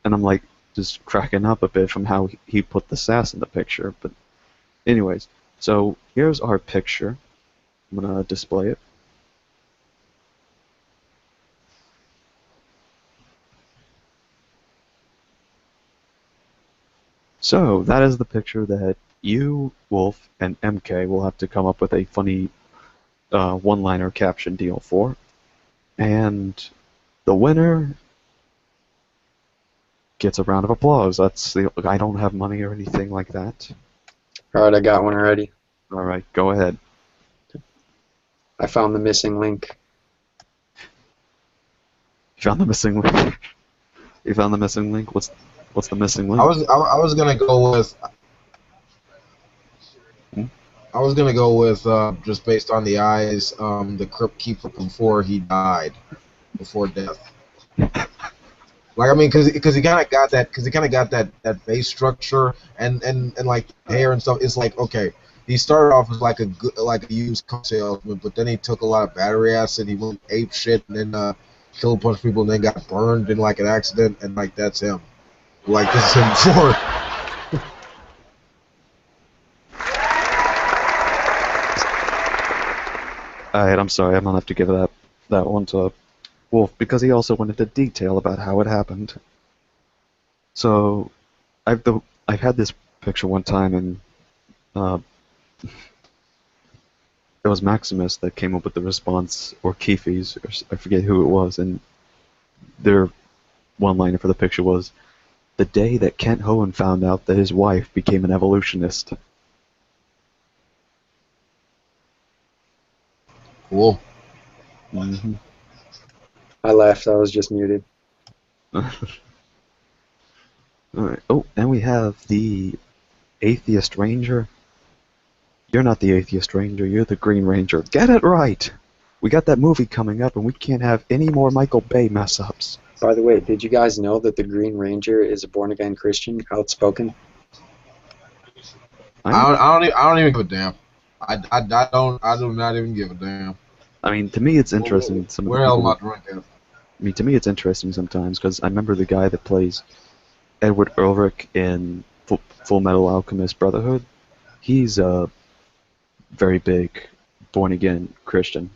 and I'm like just cracking up a bit from how he put the sass in the picture. But anyways, so here's our picture. I'm gonna display it. So that is the picture that you, Wolf, and MK will have to come up with a funny one-liner caption deal for. And the winner gets a round of applause. I don't have money or anything like that. Alright, I got one already. Alright, go ahead. I found the missing link. You found the missing link? You found the missing link? What's the missing link? I was gonna go with. I was gonna go with just based on the eyes, the Crypt Keeper before he died, before death. Like I mean, because he kind of got that face structure and like hair and stuff. It's like okay, he started off as like a used car salesman, but then he took a lot of battery acid. He went ape shit and then killed a bunch of people and then got burned in like an accident and like that's him. Like this is him before. Alright, I'm sorry, I'm gonna have to give that one to Wolf because he also went into detail about how it happened. So, I've had this picture one time, and it was Maximus that came up with the response, or Keefe's, or I forget who it was, and their one-liner for the picture was, "The day that Kent Hovind found out that his wife became an evolutionist." Cool. Mm-hmm. I laughed. I was just muted. Alright. Oh, and we have the Atheist Ranger. You're not the Atheist Ranger, you're the Green Ranger. Get it right! We got that movie coming up, and we can't have any more Michael Bay mess-ups. By the way, did you guys know that the Green Ranger is a born-again Christian, outspoken? I don't even give a damn. I do not even give a damn. I mean, to me, it's interesting. Where else am I drinking? I mean, to me, it's interesting sometimes because I remember the guy that plays Edward Ulrich in Full Metal Alchemist Brotherhood. He's a very big born-again Christian.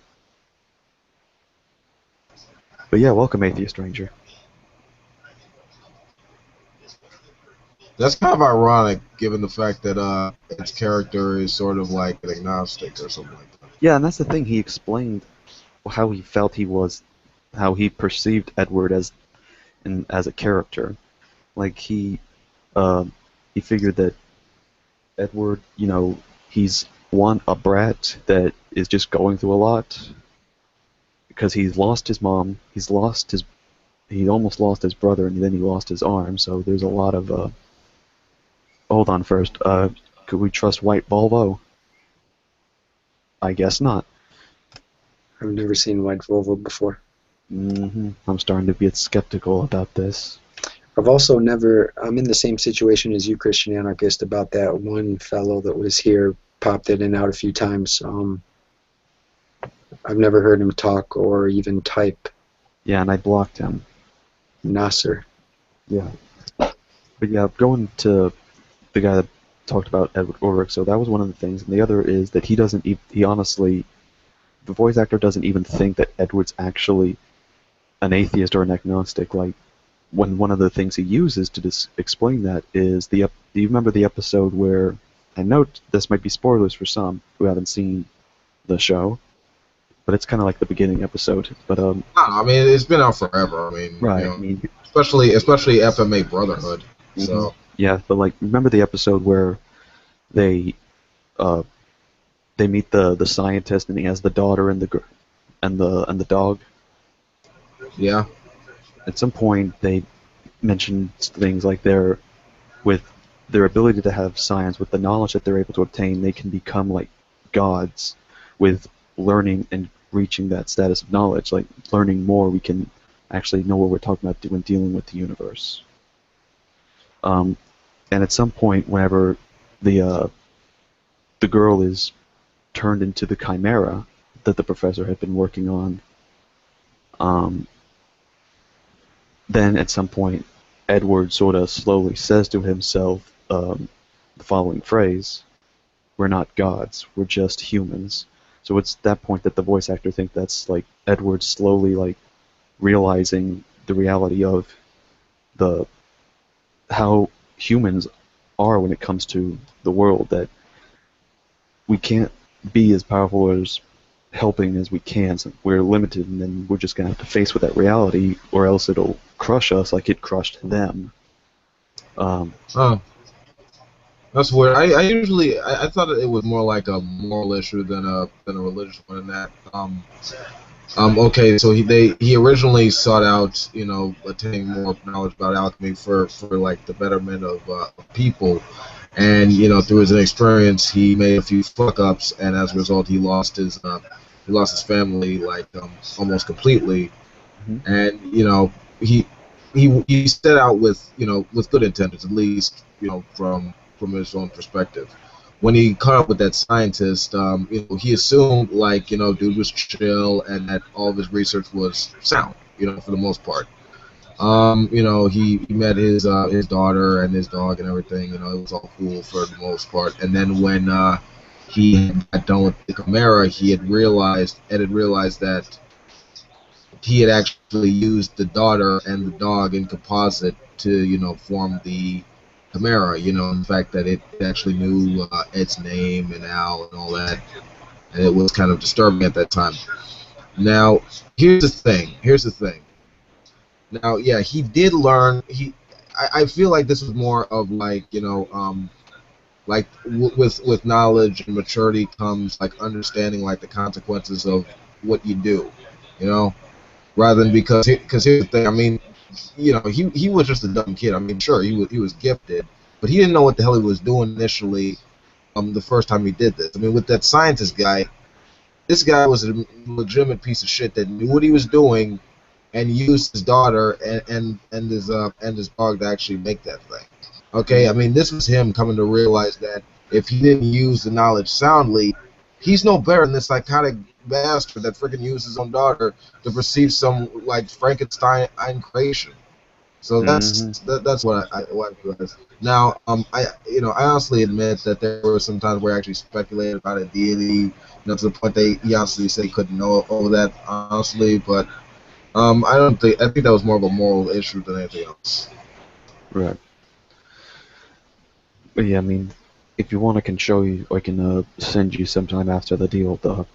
But yeah, welcome, Atheist Ranger. That's kind of ironic, given the fact that its character is sort of like an agnostic or something like that. Yeah, and that's the thing. He explained how he felt he was, how he perceived Edward as a character. Like he figured that Edward, you know, he's a brat that is just going through a lot because he's lost his mom, he almost lost his brother, and then he lost his arm. So there's a lot of Hold on first. Could we trust White Volvo? I guess not. I've never seen White Volvo before. I'm starting to get skeptical about this. I've also never... I'm in the same situation as you, Christian Anarchist, about that one fellow that was here, popped in and out a few times. I've never heard him talk or even type. Yeah, and I blocked him. Nasser. Yeah. But yeah, going to the guy that talked about Edward Ulrich, so that was one of the things. And the other is that he honestly, the voice actor doesn't even think that Edward's actually an atheist or an agnostic. Like, when one of the things he uses to explain that is do you remember the episode where, I know this might be spoilers for some who haven't seen the show, but it's kind of like the beginning episode. But I mean, it's been out forever. I mean, right. You know, I mean, especially FMA Brotherhood. So yeah, but like, remember the episode where they meet the scientist and he has the daughter and the dog. Yeah. At some point, they mentioned things like with their ability to have science, with the knowledge that they're able to obtain, they can become like gods with learning and reaching that status of knowledge. Like, learning more, we can actually know what we're talking about when dealing with the universe. And at some point, whenever the girl is turned into the chimera that the professor had been working on, then at some point, Edward sort of slowly says to himself the following phrase: "We're not gods, we're just humans." So it's that point that the voice actor thinks that's like Edward slowly like realizing the reality of how humans are when it comes to the world, that we can't be as powerful or as helping as we can, so we're limited, and then we're just going to have to face with that reality, or else it'll crush us like it crushed them. That's weird. I thought it was more like a moral issue than a religious one. In that, okay, so he originally sought out, you know, attaining more knowledge about alchemy for like the betterment of people, and you know, through his experience, he made a few fuck ups, and as a result, he lost his family like almost completely, and you know, he set out with with good intentions, at least from his own perspective. When he caught up with that scientist, he assumed like dude was chill and that all of his research was sound, for the most part. He met his daughter and his dog and everything. It was all cool for the most part. And then when he got done with the Chimera, he had realized that he had actually used the daughter and the dog in composite to form the Chimera. And the fact that it actually knew Ed's name and Al and all that, and it was kind of disturbing at that time. Now, here's the thing. Now, yeah, he did learn. I feel like this was more of like like with knowledge and maturity comes like understanding like the consequences of what you do, rather than because here's the thing. I mean, he was just a dumb kid. I mean, sure, he was gifted, but he didn't know what the hell he was doing initially. The first time he did this. I mean, with that scientist guy, this guy was a legitimate piece of shit that knew what he was doing and used his daughter and his dog to actually make that thing. Okay, I mean, this was him coming to realize that if he didn't use the knowledge soundly, he's no better than this psychotic bastard that freaking used his own daughter to perceive some like Frankenstein creation. So that's what I realized. Now, I honestly admit that there were some times where I actually speculated about a deity, to the point he honestly said he couldn't know over that honestly, but I think that was more of a moral issue than anything else. Right. But yeah, I mean, if you want, I can show you. I can send you sometime after the deal.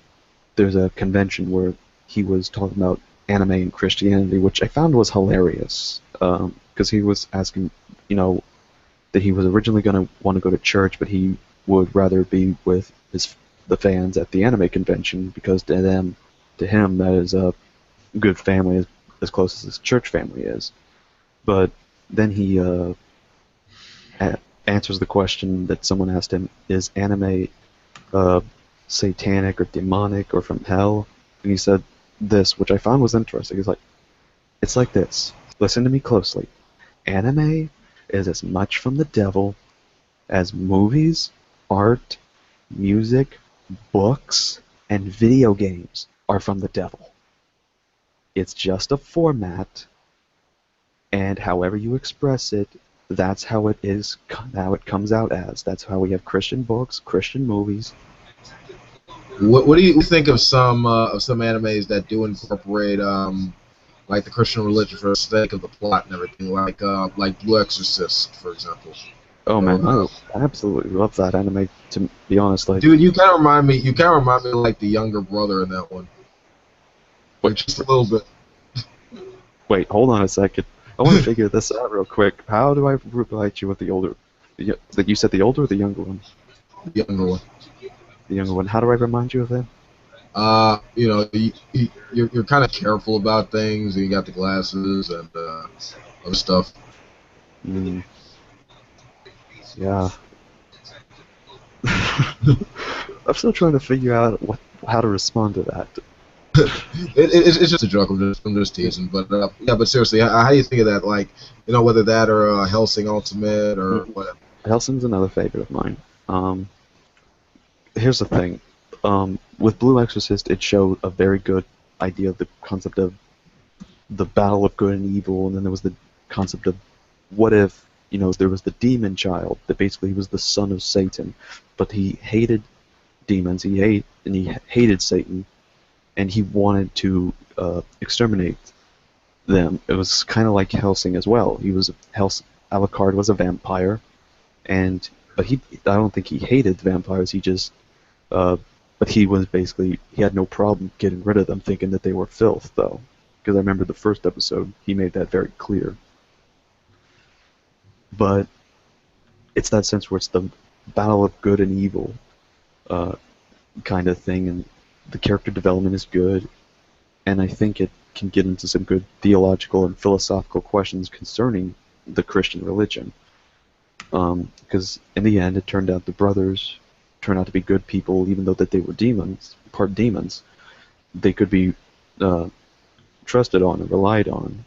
There's a convention where he was talking about anime and Christianity, which I found was hilarious. Because he was asking, that he was originally going to want to go to church, but he would rather be with the fans at the anime convention because to him, that is a good family, as close as his church family is. But then he answers the question that someone asked him: is anime satanic or demonic or from hell? And he said this, which I found was interesting. He's like, it's like this. Listen to me closely. Anime is as much from the devil as movies, art, music, books, and video games are from the devil. It's just a format, and however you express it, that's how it is, how it comes out as. That's how we have Christian books, Christian movies. What do you think of some animes that do incorporate like the Christian religion for the sake of the plot and everything, like Blue Exorcist, for example? Oh man, I absolutely love that anime. To be honest, like, dude, you kind of remind me of like the younger brother in that one. Like just a little bit. Wait, hold on a second. I want to figure this out real quick. How do I relate you with the older? That you said the older or the younger one? The younger one. The younger one. How do I remind you of him? You're kind of careful about things, and you got the glasses and other stuff. Yeah. I'm still trying to figure out how to respond to that. It's just a joke. I'm just teasing, but yeah. But seriously, how do you think of that? Like, whether that or Hellsing Ultimate or whatever. Hellsing's another favorite of mine. Here's the thing. With Blue Exorcist, it showed a very good idea of the concept of the battle of good and evil, and then there was the concept of what if there was the demon child that basically was the son of Satan, but he hated demons. He hated Satan. And he wanted to exterminate them. It was kind of like Hellsing as well. Alucard was a vampire, but I don't think he hated vampires. He just, but he had no problem getting rid of them, thinking that they were filth, though. Because I remember the first episode, he made that very clear. But it's that sense where it's the battle of good and evil kind of thing, and the character development is good, and I think it can get into some good theological and philosophical questions concerning the Christian religion. Because in the end, it turned out the brothers turned out to be good people, even though that they were part demons. They could be trusted on and relied on.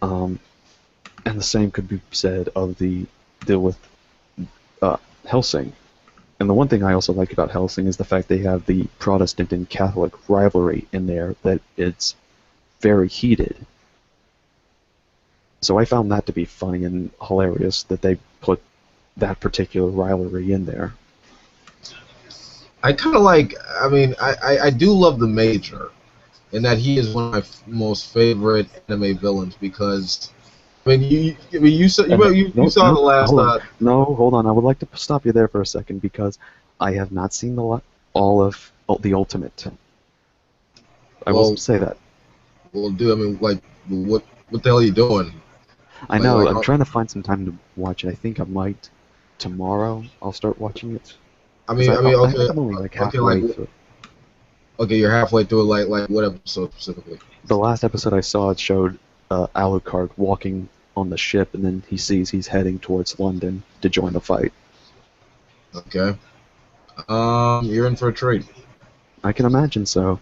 And the same could be said of the deal with Helsing. And the one thing I also like about Helsing is the fact they have the Protestant and Catholic rivalry in there, that it's very heated. So I found that to be funny and hilarious that they put that particular rivalry in there. I kind of like, I mean, I do love the Major, in that he is one of my most favorite anime villains, because I mean, you saw the last. No, hold on. I would like to stop you there for a second, because I have not seen all of the Ultimate. I will say that. Well, dude, I mean, like, what the hell are you doing? I know. I'm trying to find some time to watch it. I think I might tomorrow. I'll start watching it. I mean, okay. I think I'm only like halfway through. Okay, you're halfway through. Like what episode specifically? The last episode I saw, it showed Alucard walking on the ship, and then he sees he's heading towards London to join the fight. Okay. You're in for a treat. I can imagine so.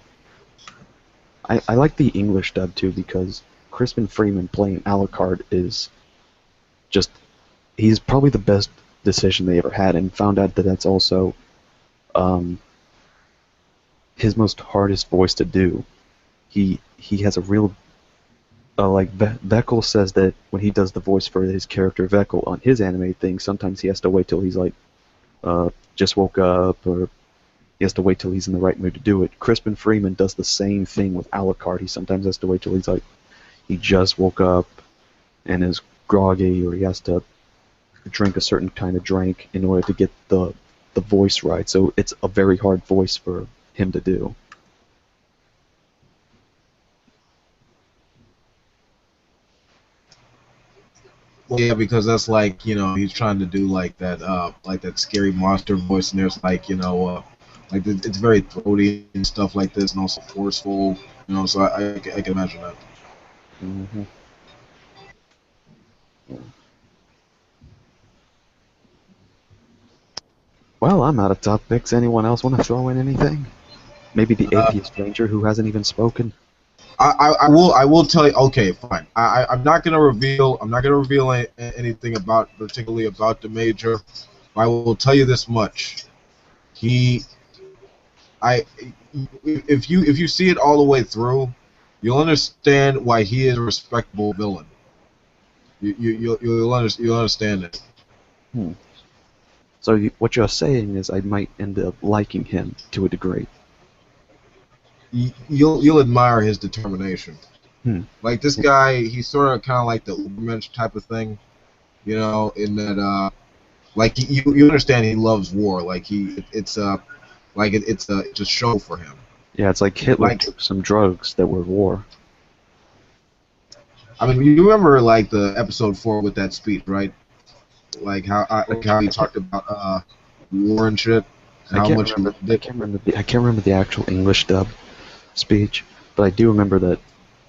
I like the English dub too, because Crispin Freeman playing Alucard is just, he's probably the best decision they ever had, and found out that that's also his most hardest voice to do. He has a real like Veckel says that when he does the voice for his character Veckel on his anime thing, sometimes he has to wait till he's like just woke up, or he has to wait till he's in the right mood to do it. Crispin Freeman does the same thing with Alucard. He sometimes has to wait till he's like, he just woke up and is groggy, or he has to drink a certain kind of drink in order to get the voice right. So it's a very hard voice for him to do. Well, yeah, because that's like, he's trying to do like that scary monster voice, and there's like, like it's very throaty and stuff like this, and also forceful, so I can imagine that. Mm-hmm. Well, I'm out of topics. Anyone else want to throw in anything? Maybe the atheist ranger who hasn't even spoken. I will tell you. Okay, fine. I'm not gonna reveal anything particularly about the Major. I will tell you this much. If you see it all the way through, you'll understand why he is a respectable villain. You'll understand it. So what you're saying is I might end up liking him to a degree. You'll admire his determination. Like this guy, he's sort of kind of like the Ubermensch type of thing, in that like you understand he loves war. Like it's a show for him. Yeah, it's like Hitler took some drugs that were war. I mean, you remember like the episode 4 with that speech, right? Like how he talked about war and shit. I can't remember the actual English dub speech, but I do remember that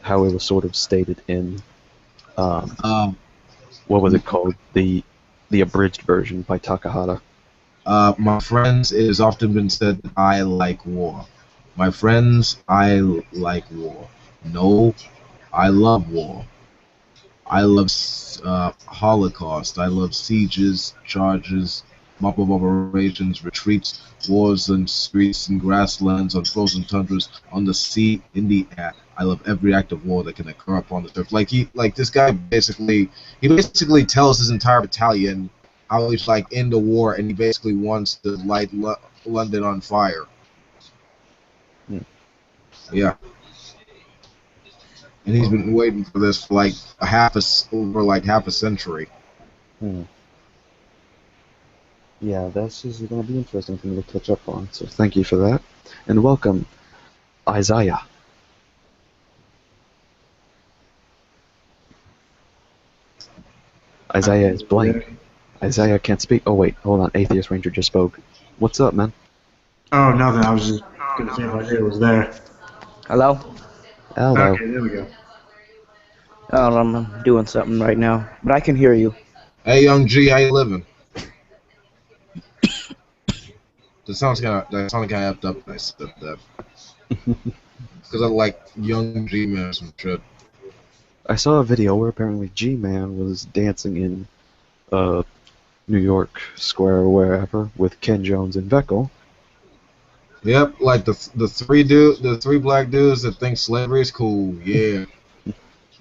how it was sort of stated in what was it called, the abridged version by Takahata. My friends, it has often been said that I like war. My friends, I like war. No, I love war. I love Holocaust. I love sieges, charges, mob operations, retreats, wars on streets and grasslands, on frozen tundras, on the sea, in the air. I love every act of war that can occur upon the earth. Like this guy basically tells his entire battalion how he's like in the war, and he basically wants to light London on fire. Yeah. And he's been waiting for this for like half a century. Yeah, this is going to be interesting for me to catch up on. So thank you for that, and welcome, Isaiah. Isaiah is blank. Isaiah can't speak. Oh wait, hold on. Atheist Ranger just spoke. What's up, man? Oh, nothing. I was just gonna see if Isaiah was there. Hello? Hello. Okay, there we go. Oh, I'm doing something right now, but I can hear you. Hey, young G, how you living? That sounds kind of amped up when I said that. Because I like young G man or some shit. I saw a video where apparently G-Man was dancing in New York Square or wherever with Ken Jones and Veckel. Yep, like the three black dudes that think slavery is cool. Yeah.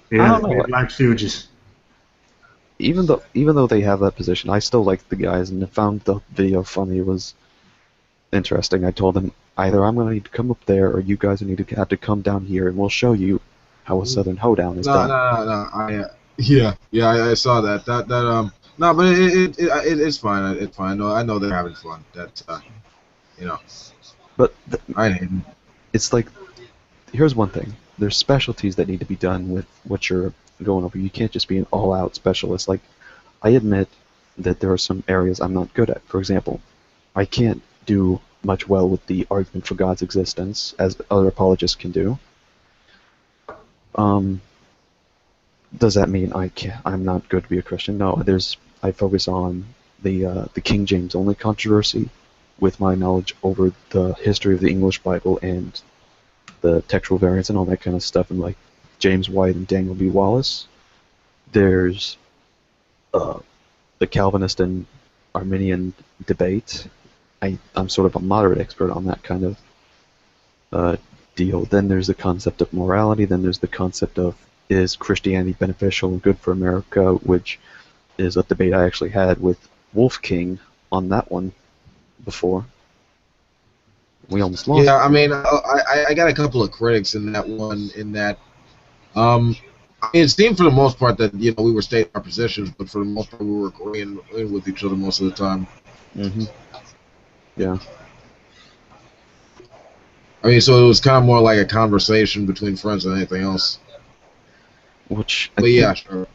Yeah, I the don't know. three Black Stooges. Even though they have that position, I still like the guys and found the video funny. It was interesting. I told them either I'm gonna need to come up there or you guys have to come down here and we'll show you how a Southern hoedown is No, done. no. I saw that. No, but it's fine. It's fine. No, I know they're having fun. That's you know, But I hate them. it's like, here's one thing. There's specialties that need to be done with what you're going over. You can't just be an all-out specialist. Like, I admit that there are some areas I'm not good at. For example, I can't do much well with the argument for God's existence, as other apologists can do. Does that mean I'm not good to be a Christian? No. I focus on the King James only controversy with my knowledge over the history of the English Bible and the textual variants and all that kind of stuff, and like James White and Daniel B. Wallace. There's the Calvinist and Arminian debate. I'm sort of a moderate expert on that kind of deal. Then there's the concept of morality. Then there's the concept of, is Christianity beneficial and good for America, which is a debate I actually had with Wolf King on that one before. We almost lost. Yeah, I mean, I got a couple of critics in that one. I mean, it seemed for the most part that we were stating our positions, but for the most part we were agreeing with each other most of the time. Mm-hmm. Yeah. I mean, so it was kind of more like a conversation between friends than anything else. Yeah, sure.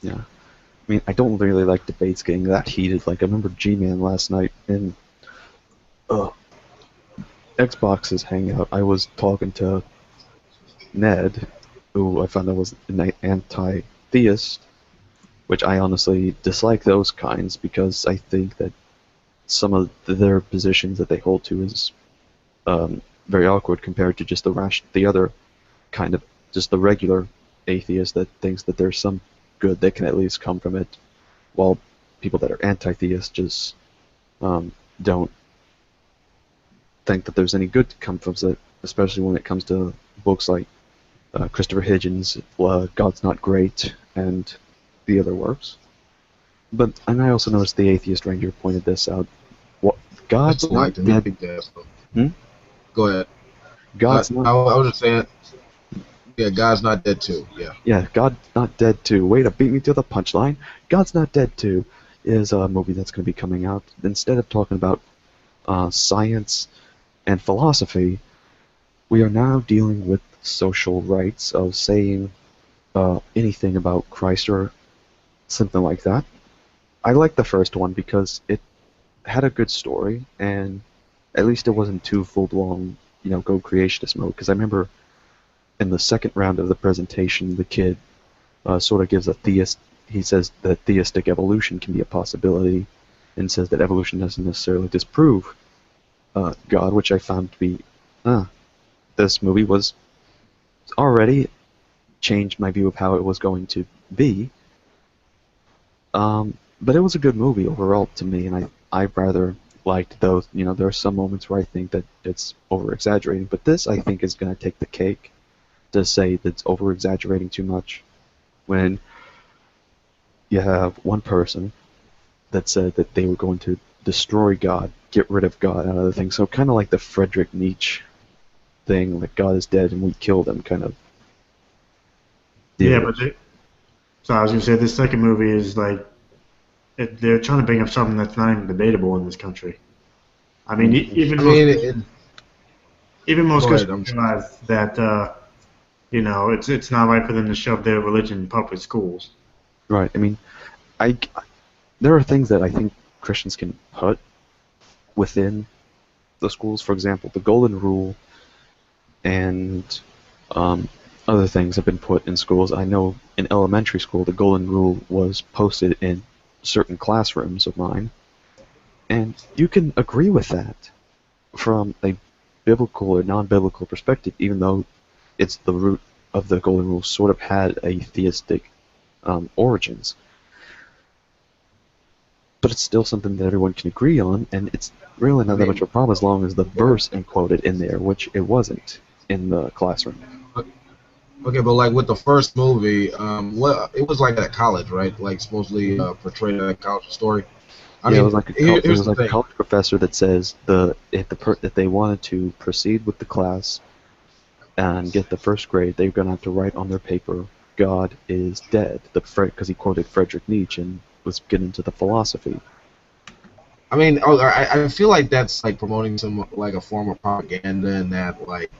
Yeah. I mean, I don't really like debates getting that heated. Like, I remember G-Man last night in Xbox's Hangout. I was talking to Ned, who I found out was an anti-theist, which I honestly dislike those kinds because I think that some of their positions that they hold to is very awkward compared to just the other kind of, just the regular atheist that thinks that there's some good that can at least come from it, while people that are anti-theist just don't think that there's any good to come from it, especially when it comes to books like Christopher Hitchens' God's Not Great and the other works. And I also noticed the Atheist Ranger pointed this out. God's not dead. Go ahead. God's not. I was just saying. Yeah, God's not dead too. Yeah. Yeah, God's Not Dead 2. Way to beat me to the punchline. God's Not Dead 2 is a movie that's going to be coming out. Instead of talking about science and philosophy, we are now dealing with social rights of saying anything about Christ or something like that. I like the first one because it had a good story, and at least it wasn't too full-blown, go creationist mode. Because I remember in the second round of the presentation, the kid sort of gives he says that theistic evolution can be a possibility, and says that evolution doesn't necessarily disprove God, which I found to be, this movie was already changed my view of how it was going to be. But it was a good movie overall to me, and I rather liked those. There are some moments where I think that it's over-exaggerating, but this I think is going to take the cake to say that it's over-exaggerating too much. When you have one person that said that they were going to destroy God, get rid of God and other things, so kind of like the Friedrich Nietzsche thing, like God is dead and we killed him kind of deal. Yeah, but so I was going to say, this second movie is like, they're trying to bring up something that's not even debatable in this country. I mean, even most Christians realize that, it's not right for them to shove their religion in public schools. Right. I mean, there are things that I think Christians can put within the schools. For example, the Golden Rule and other things have been put in schools. I know in elementary school, the Golden Rule was posted in certain classrooms of mine, and you can agree with that from a biblical or non-biblical perspective, even though it's the root of the Golden Rule sort of had a theistic origins. But it's still something that everyone can agree on, and it's really not that much of a problem as long as the verse ain't quoted in there, which it wasn't in the classroom. Okay, but like with the first movie, what it was like at college, right? Like supposedly portrayed at a college story. I mean, It was like a college professor that says if they wanted to proceed with the class and get the first grade, they're gonna have to write on their paper, "God is dead," because he quoted Friedrich Nietzsche and was getting into the philosophy. I mean, I feel like that's like promoting some like a form of propaganda, and that like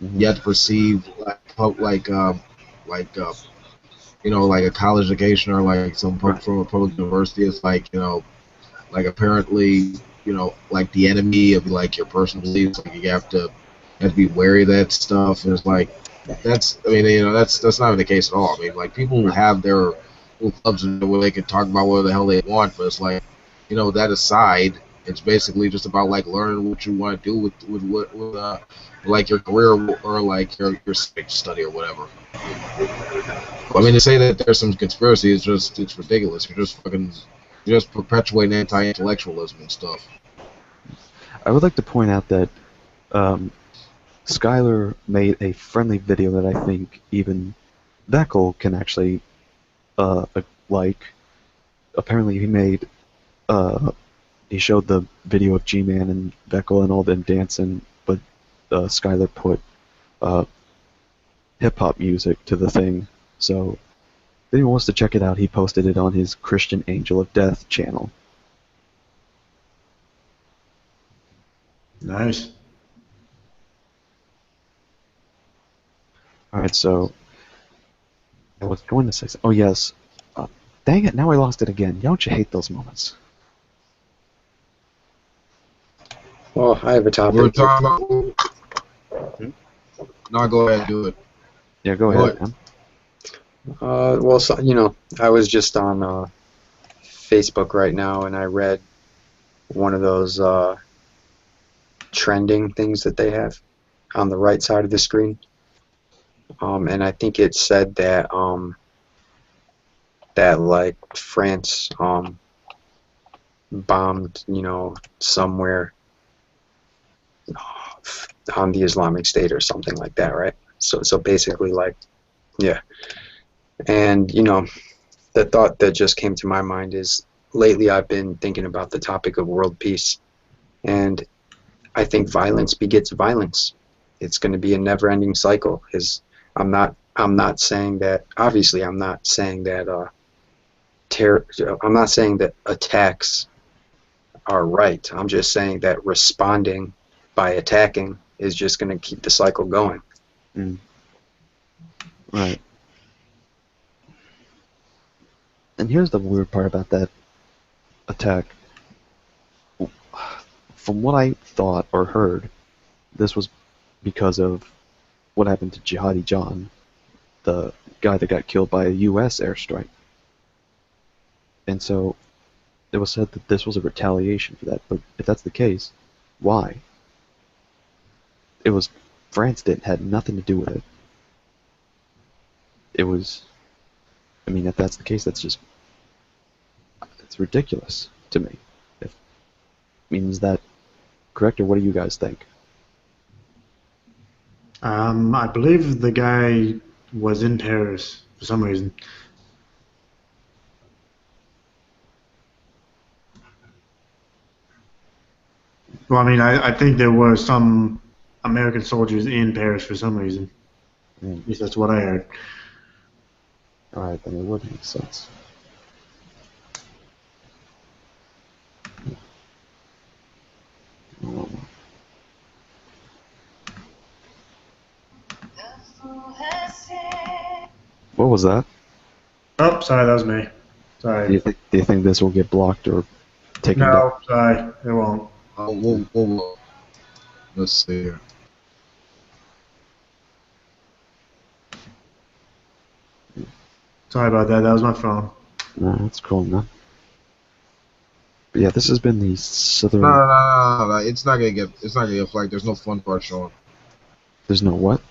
you have to perceive like you know, like a college education or like some from a public university is like, you know, like apparently, you know, like the enemy of like your personal beliefs. Like you have to be wary of that stuff. And it's like that's, I mean, you know, that's not even the case at all. I mean, like people have their little clubs where they can talk about whatever the hell they want, but it's like, you know, that aside, it's basically just about like learning what you want to do with like your career or like your study or whatever. I mean, to say that there's some conspiracy is just, it's ridiculous. You're just perpetuating anti-intellectualism and stuff. I would like to point out that Skylar made a friendly video that I think even Veckel can actually like. Apparently, he showed the video of G-Man and Veckel and all them dancing, but Skylar put hip-hop music to the thing. So if anyone wants to check it out, he posted it on his Christian Angel of Death channel. Nice. Alright, so I was going to say, oh yes, dang it, now I lost it again. Don't you hate those moments? Well, I have a topic. We're talking about... No, go ahead and do it. Yeah, go ahead, man. Well, so, you know, I was just on Facebook right now, and I read one of those trending things that they have on the right side of the screen, and I think it said that that like France bombed, you know, somewhere on the Islamic State or something like that, right? So basically, like, yeah. And, you know, the thought that just came to my mind is lately I've been thinking about the topic of world peace. And I think violence begets violence. It's going to be a never-ending cycle. I'm not saying that, obviously I'm not saying that I'm not saying that attacks are right. I'm just saying that responding by attacking is just going to keep the cycle going. Right. And here's the weird part about that attack. From what I thought or heard, this was because of what happened to Jihadi John, the guy that got killed by a U.S. airstrike. And so it was said that this was a retaliation for that. But if that's the case, why? It was France had nothing to do with it. It was, I mean, if that's the case, it's ridiculous to me. Is that correct, or what do you guys think? I believe the guy was in Paris for some reason. Well, I mean, I think there were some American soldiers in Paris for some reason. At least that's what I heard. Alright, then it would make sense. What was that? Oh, sorry, that was me. Sorry. Do you think this will get blocked or taken down? No, sorry, it won't. Let's see here. Sorry about that. That was my phone. No, that's cool, man. But yeah, this has been the southern. No. It's not gonna get flagged. There's no fun part showing. There's no what?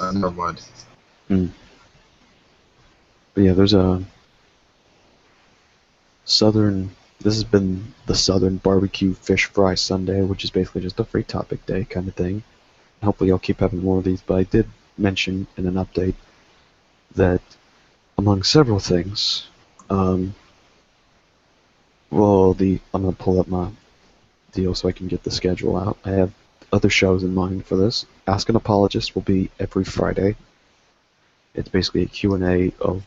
Never mind. But yeah, there's a Southern. This has been the Southern Barbecue Fish Fry Sunday, which is basically just a free topic day kind of thing. Hopefully, I'll keep having more of these. But I did mention in an update that, among several things, I'm gonna pull up my deal so I can get the schedule out. I have other shows in mind for this. Ask an Apologist will be every Friday. It's basically a Q&A of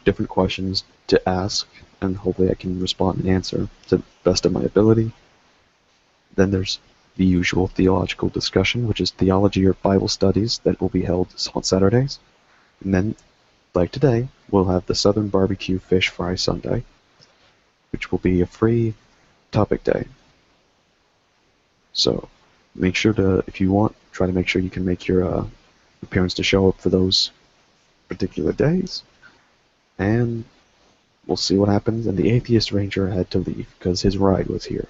different questions to ask, and hopefully I can respond and answer to the best of my ability. Then there's the usual theological discussion, which is theology or Bible studies that will be held on Saturdays. And then, like today, we'll have the Southern Barbecue Fish Fry Sunday, which will be a free topic day. So make sure to, if you want, try to make sure you can make your appearance to show up for those particular days. And we'll see what happens. And the Atheist Ranger had to leave because his ride was here.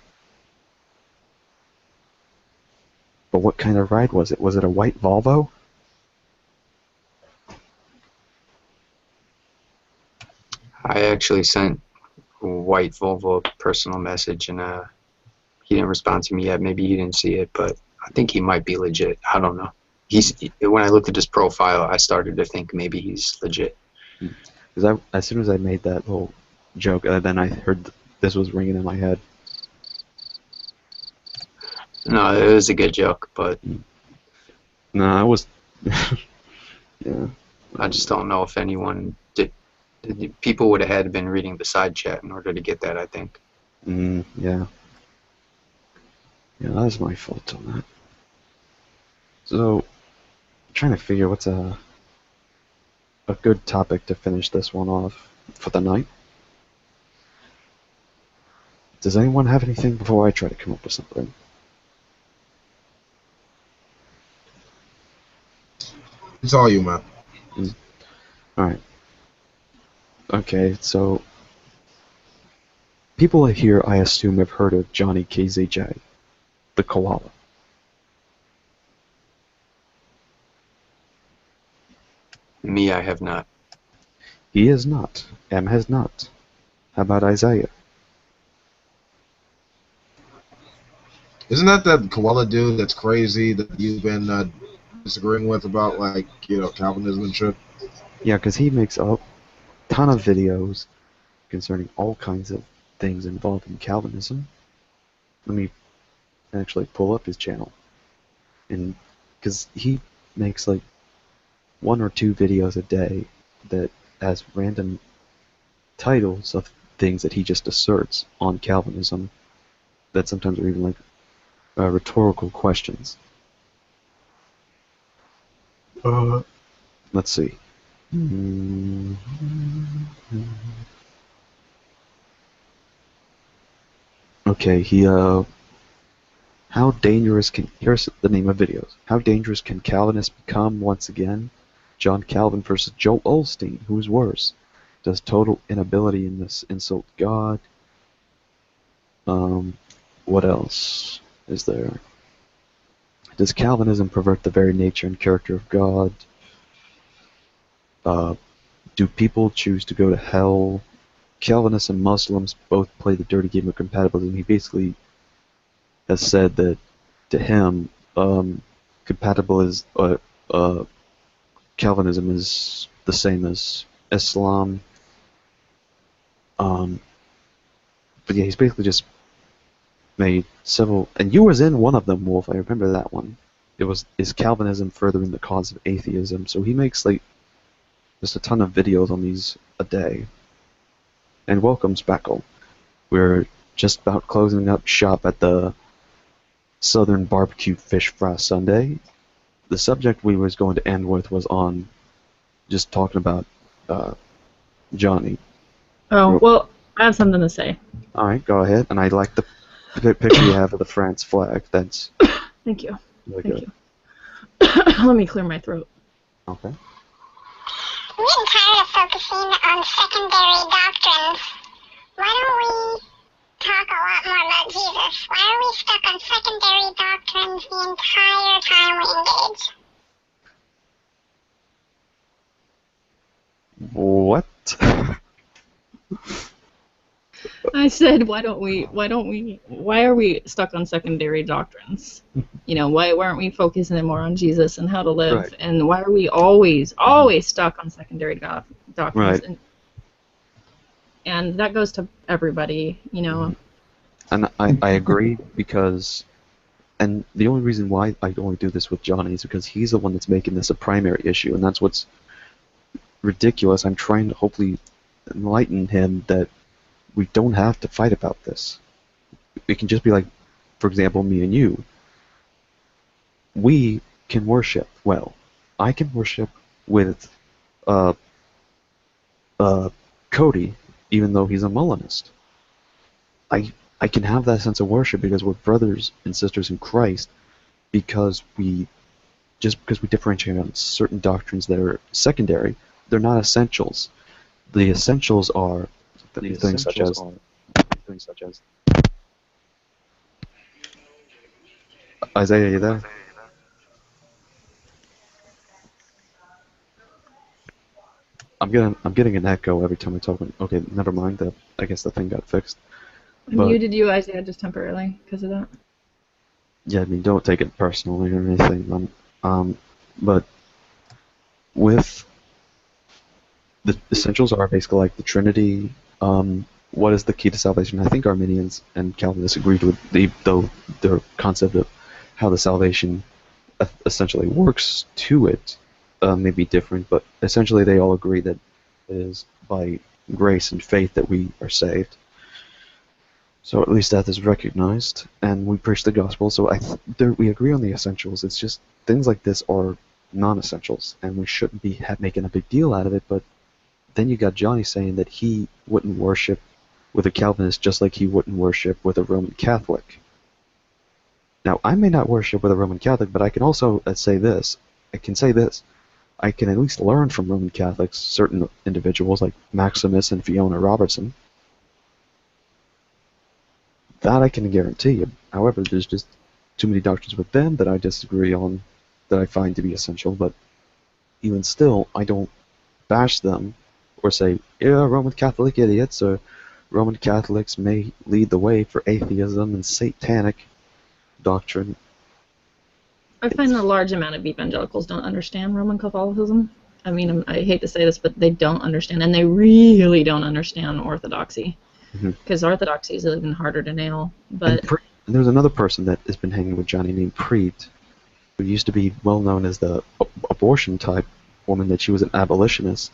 But what kind of ride was it? Was it a white Volvo? I actually sent White Volvo a personal message, and he didn't respond to me yet. Maybe he didn't see it, but I think he might be legit. I don't know. When I looked at his profile, I started to think maybe he's legit. Because as soon as I made that little joke, then I heard this was ringing in my head. No, it was a good joke, but No, I was. Yeah. I just don't know if anyone did. People would have had to been reading the side chat in order to get that, I think. Yeah. Yeah, that was my fault on that. So, I'm trying to figure what's a good topic to finish this one off for the night. Does anyone have anything before I try to come up with something? It's all you, man. Alright. Okay, so people here, I assume, have heard of Johnny KZJ, the koala. Me, I have not. He is not. M has not. How about Isaiah? Isn't that koala dude that's crazy that you've been disagreeing with about, like, Calvinism and shit? Yeah, because he makes a ton of videos concerning all kinds of things involving Calvinism. Let me actually pull up his channel. And because he makes like 1 or 2 videos a day that has random titles of things that he just asserts on Calvinism that sometimes are even like rhetorical questions. Let's see. Okay, how dangerous can, here's the name of videos. How dangerous can Calvinists become once again? John Calvin versus Joel Osteen. Who's worse? Does total inability in this insult God? What else is there? Does Calvinism pervert the very nature and character of God? Do people choose to go to hell? Calvinists and Muslims both play the dirty game of compatibilism. He basically has said that to him, Calvinism is the same as Islam. But yeah, he's basically just made several, and you was in one of them, Wolf. I remember that one. It was, is Calvinism furthering the cause of atheism? So he makes like just a ton of videos on these a day. And welcome, Speckle. We're just about closing up shop at the Southern Barbecue Fish Fry Sunday. The subject we was going to end with was on just talking about Johnny. Oh, well, I have something to say. Alright, go ahead. And I like the picture you have of the France flag. That's Thank you. really Thank good. you. Let me clear my throat. Okay. I'm getting tired of focusing on secondary doctrines. Why don't we talk a lot more about Jesus? Why are we stuck on secondary doctrines the entire time we engage? What? I said, why are we stuck on secondary doctrines? You know, why aren't we focusing more on Jesus and how to live? Right. And why are we always stuck on secondary doctrines? Right. And that goes to everybody, you know. And I agree because, and the only reason why I only do this with Johnny is because he's the one that's making this a primary issue, and that's what's ridiculous. I'm trying to hopefully enlighten him that we don't have to fight about this. It can just be like, for example, me and you. We can worship well. I can worship with Cody, even though he's a Molinist. I can have that sense of worship because we're brothers and sisters in Christ, because we differentiate on certain doctrines that are secondary, they're not essentials. The essentials are things such as Isaiah, you there? I'm getting an echo every time I talk. Okay, never mind. I guess the thing got fixed. I muted you, Isaiah, just temporarily because of that. Yeah, I mean, don't take it personally or anything. But with the essentials are basically like the Trinity. What is the key to salvation? I think Arminians and Calvinists agreed with their concept of how the salvation essentially works to it. May be different, but essentially they all agree that it is by grace and faith that we are saved. So at least that is recognized, and we preach the gospel. So we agree on the essentials. It's just things like this are non-essentials, and we shouldn't be making a big deal out of it. But then you got Johnny saying that he wouldn't worship with a Calvinist just like he wouldn't worship with a Roman Catholic. Now, I may not worship with a Roman Catholic, but I can also say this. I can say this. I can at least learn from Roman Catholics, certain individuals like Maximus and Fiona Robertson. That I can guarantee you. However, there's just too many doctrines with them that I disagree on, that I find to be essential, but even still, I don't bash them or say, yeah, Roman Catholic idiots, or Roman Catholics may lead the way for atheism and satanic doctrine. I find a large amount of evangelicals don't understand Roman Catholicism. I mean, I hate to say this, but they don't understand, and they really don't understand Orthodoxy. Because Orthodoxy is even harder to nail. But and there's another person that has been hanging with Johnny named Preet, who used to be well known as the abortion type woman, that she was an abolitionist.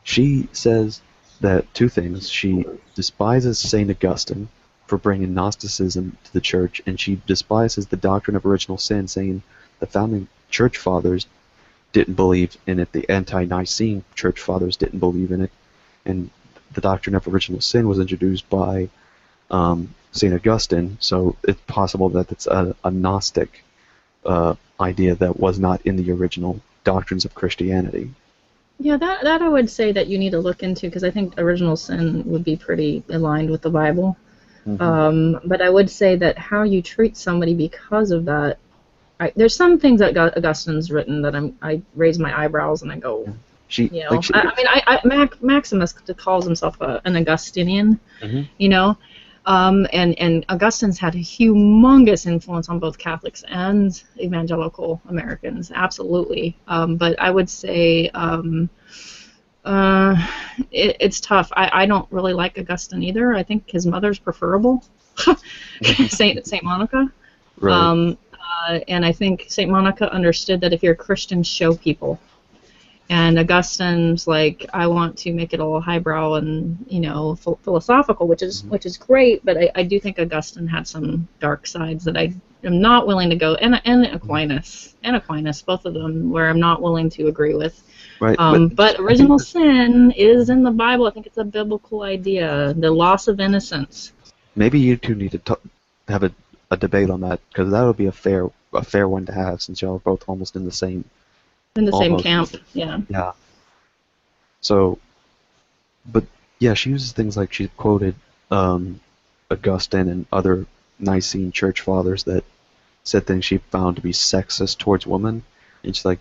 She says that two things. She despises St. Augustine for bringing Gnosticism to the church, and she despises the doctrine of original sin, saying the founding church fathers didn't believe in it, the anti-Nicene church fathers didn't believe in it, and the doctrine of original sin was introduced by St. Augustine, so it's possible that it's a Gnostic idea that was not in the original doctrines of Christianity. yeah, that I would say that you need to look into, because I think original sin would be pretty aligned with the Bible. But I would say that how you treat somebody because of that, there's some things that Augustine's written that I raise my eyebrows and I go, Maximus calls himself an Augustinian, you know, and Augustine's had a humongous influence on both Catholics and evangelical Americans, absolutely. But I would say it's tough. I don't really like Augustine either. I think his mother's preferable, Saint Monica. Right. And I think Saint Monica understood that if you're a Christian, show people. And Augustine's like, I want to make it all highbrow and, you know, philosophical, which is great. But I do think Augustine had some dark sides that I am not willing to go. And Aquinas, both of them, where I'm not willing to agree with. Right. But original sin is in the Bible. I think it's a biblical idea. The loss of innocence. Maybe you two need to have a debate on that, because that would be a fair one to have, since y'all are both almost in the same. In the same camp, yeah. Yeah. So, but yeah, she uses things like, she quoted Augustine and other Nicene church fathers that said things she found to be sexist towards women, and she's like,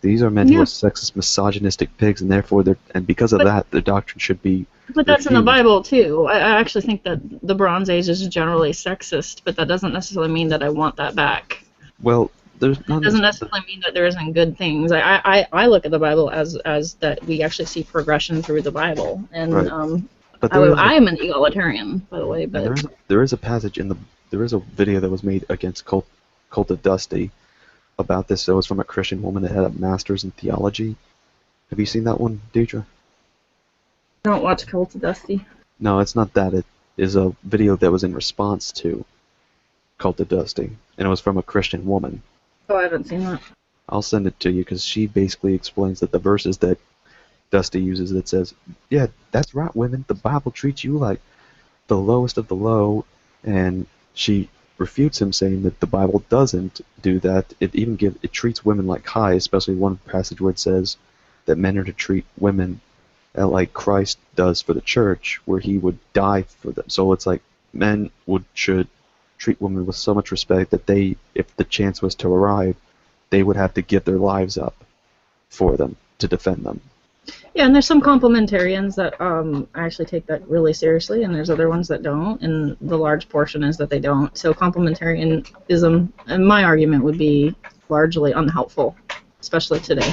These are men who Yeah. are sexist, misogynistic pigs, and therefore because of that, the doctrine should be. But that's in the refused. Bible too. I actually think that the Bronze Age is generally sexist, but that doesn't necessarily mean that I want that back. Well, there's It not. doesn't necessarily mean that there isn't good things. I look at the Bible as that we actually see progression through the Bible, and Right. But there is I am an egalitarian, by the way. and But there is a passage there is a video that was made against Cult of Dusty about this. That was from a Christian woman that had a master's in theology. Have you seen that one, Deidre? don't watch Cult of Dusty. No, it's not that. It is a video that was in response to Cult of Dusty, and it was from a Christian woman. Oh, I haven't seen that. I'll send it to you because she basically explains that the verses that Dusty uses that says, yeah, that's right, women, the Bible treats you like the lowest of the low, and she refutes him saying that the Bible doesn't do that. It treats women like high, especially one passage where it says that men are to treat women like Christ does for the church, where he would die for them. So it's like men should treat women with so much respect that if the chance was to arrive, they would have to give their lives up for them to defend them. Yeah, and there's some complementarians that actually take that really seriously, and there's other ones that don't, and the large portion is that they don't. So complementarianism, and my argument would be largely unhelpful, especially today.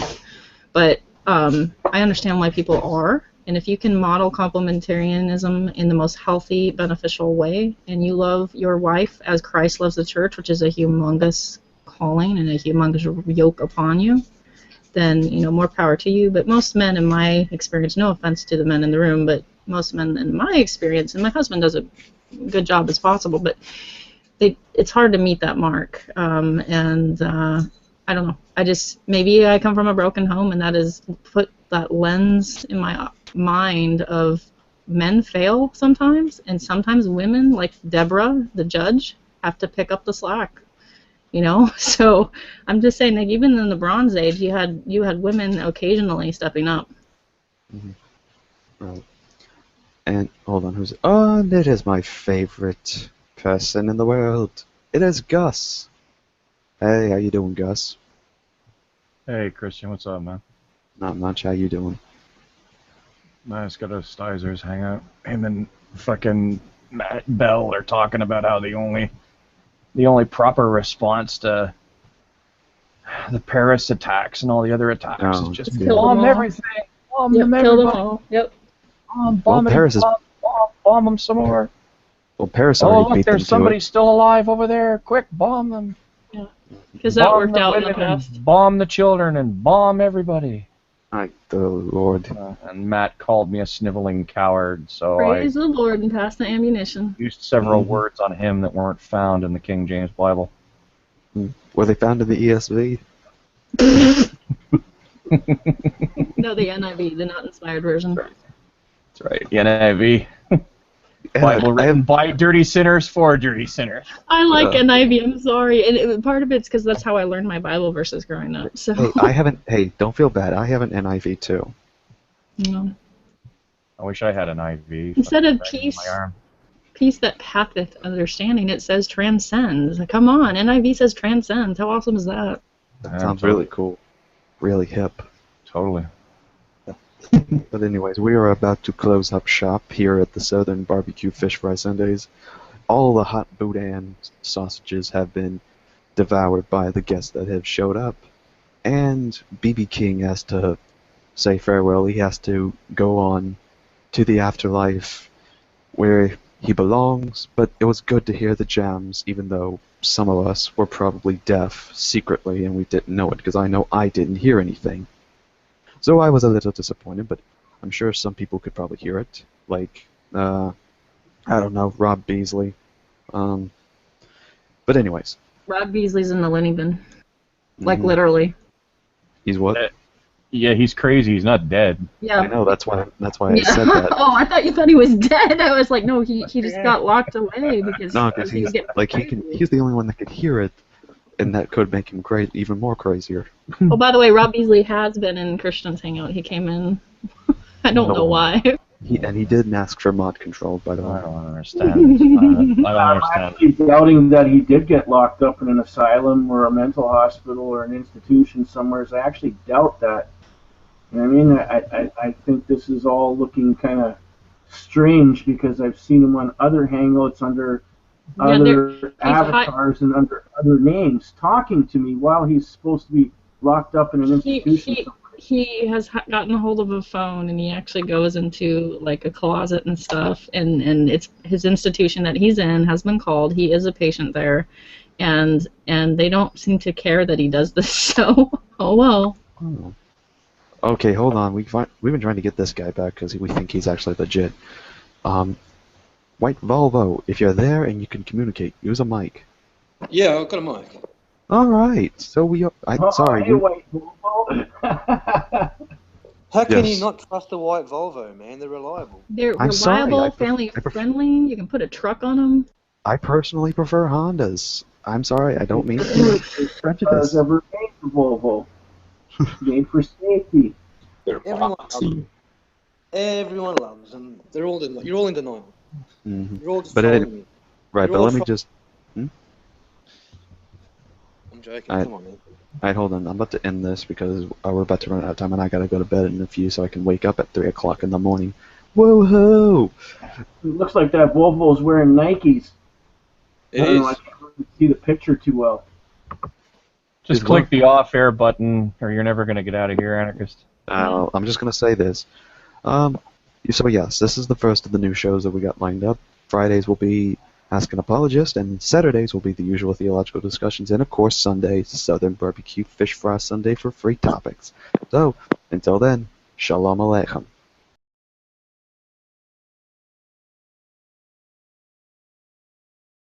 But I understand why people are, and if you can model complementarianism in the most healthy, beneficial way, and you love your wife as Christ loves the church, which is a humongous calling and a humongous yoke upon you, then more power to you. But most men, in my experience, no offense to the men in the room, but most men in my experience, and my husband does a good job as possible, but it's hard to meet that mark. I don't know. Maybe I come from a broken home, and that is put that lens in my mind of men fail sometimes, and sometimes women, like Deborah, the judge, have to pick up the slack. So I'm just saying, like, even in the Bronze Age, you had women occasionally stepping up. Mm-hmm. Right. And hold on, it is my favorite person in the world. It is Gus. Hey, how you doing, Gus? Hey, Christian, what's up, man? Not much. How you doing? Nice, got a Steizers hangout. Him and fucking Matt Bell are talking about how the only proper response to the Paris attacks and all the other attacks is just bomb everything, bomb them kill them everybody. all. Yep. Bomb them some more. Well, Paris already look, beat them there's somebody still alive over there. Quick, bomb them. Yeah, because that worked out in the past. Bomb the children and bomb everybody. My Lord. And Matt called me a sniveling coward, so Praise the Lord and pass the ammunition. used several words on him that weren't found in the King James Bible. Were they found in the ESV? No, the NIV, the not inspired version. That's right, the NIV. Bible written by dirty sinners for dirty sinners. I like NIV, I'm sorry. And part of it's because that's how I learned my Bible verses growing up. So. Hey, don't feel bad. I have an NIV too. No. I wish I had an IV. Instead of peace that passeth understanding, it says transcends. Come on, NIV says transcends. How awesome is that? That sounds really cool. Really hip. Totally. But anyways, we are about to close up shop here at the Southern Barbecue Fish Fry Sundays. All the hot Boudin sausages have been devoured by the guests that have showed up. And BB King has to say farewell. He has to go on to the afterlife where he belongs. But it was good to hear the jams, even though some of us were probably deaf secretly and we didn't know it, because I know I didn't hear anything. So I was a little disappointed, but I'm sure some people could probably hear it. Like, I don't know, Rob Beasley. But anyways. Rob Beasley's in the Lenny bin. Like, literally. He's what? Yeah, he's crazy. He's not dead. Yeah. I know, that's why I said that. Oh, I thought you thought he was dead. I was like, no, he just got locked away because he's the only one that could hear it, and that could make him even more crazier. Oh, by the way, Rob Beasley has been in Christian's Hangout. He came in. I don't know why. He didn't ask for mod control, by the way. I don't understand. I don't I'm understand. actually doubting that he did get locked up in an asylum or a mental hospital or an institution somewhere. So I actually doubt that. You know what I mean? I think this is all looking kind of strange because I've seen him on other hangouts under Yeah, other he's hot. avatars and under other names talking to me while he's supposed to be locked up in an institution. He has gotten a hold of a phone, and he actually goes into like a closet and stuff, and it's his institution that he's in has been called. He is a patient there, and they don't seem to care that he does this. So, oh well. Oh. Okay, hold on. We've been trying to get this guy back because we think he's actually legit. White Volvo, if you're there and you can communicate, use a mic. Yeah, I've got a mic. All right. So sorry. Hey, White Volvo. How can Yes. you not trust a white Volvo, man? They're reliable. They're I'm sorry, reliable, I family friendly. You can put a truck on them. I personally prefer Hondas. I'm sorry, I don't mean to be prejudiced. Cars ever made for Volvo. Made for safety. Everyone loves them. Everyone loves them. They're all you're all in denial. Mm-hmm. You're all just But trolling me. right, You're but all let me tro- just. I'm joking. Alright. Come on, man. Alright, hold on. I'm about to end this because we're about to run out of time, and I gotta go to bed in a few so I can wake up at 3 o'clock in the morning. Whoa-ho! It looks like that Volvo's wearing Nikes. It I don't is. know, I can't really see the picture too well. Just click the off-air button, or you're never going to get out of here, Anarchist. I'm just gonna say this. So yes, this is the first of the new shows that we got lined up. Fridays will be Ask an Apologist, and Saturdays will be the usual theological discussions, and of course Sundays, Southern Barbecue Fish Fry Sunday for free topics. So, until then, Shalom Aleichem.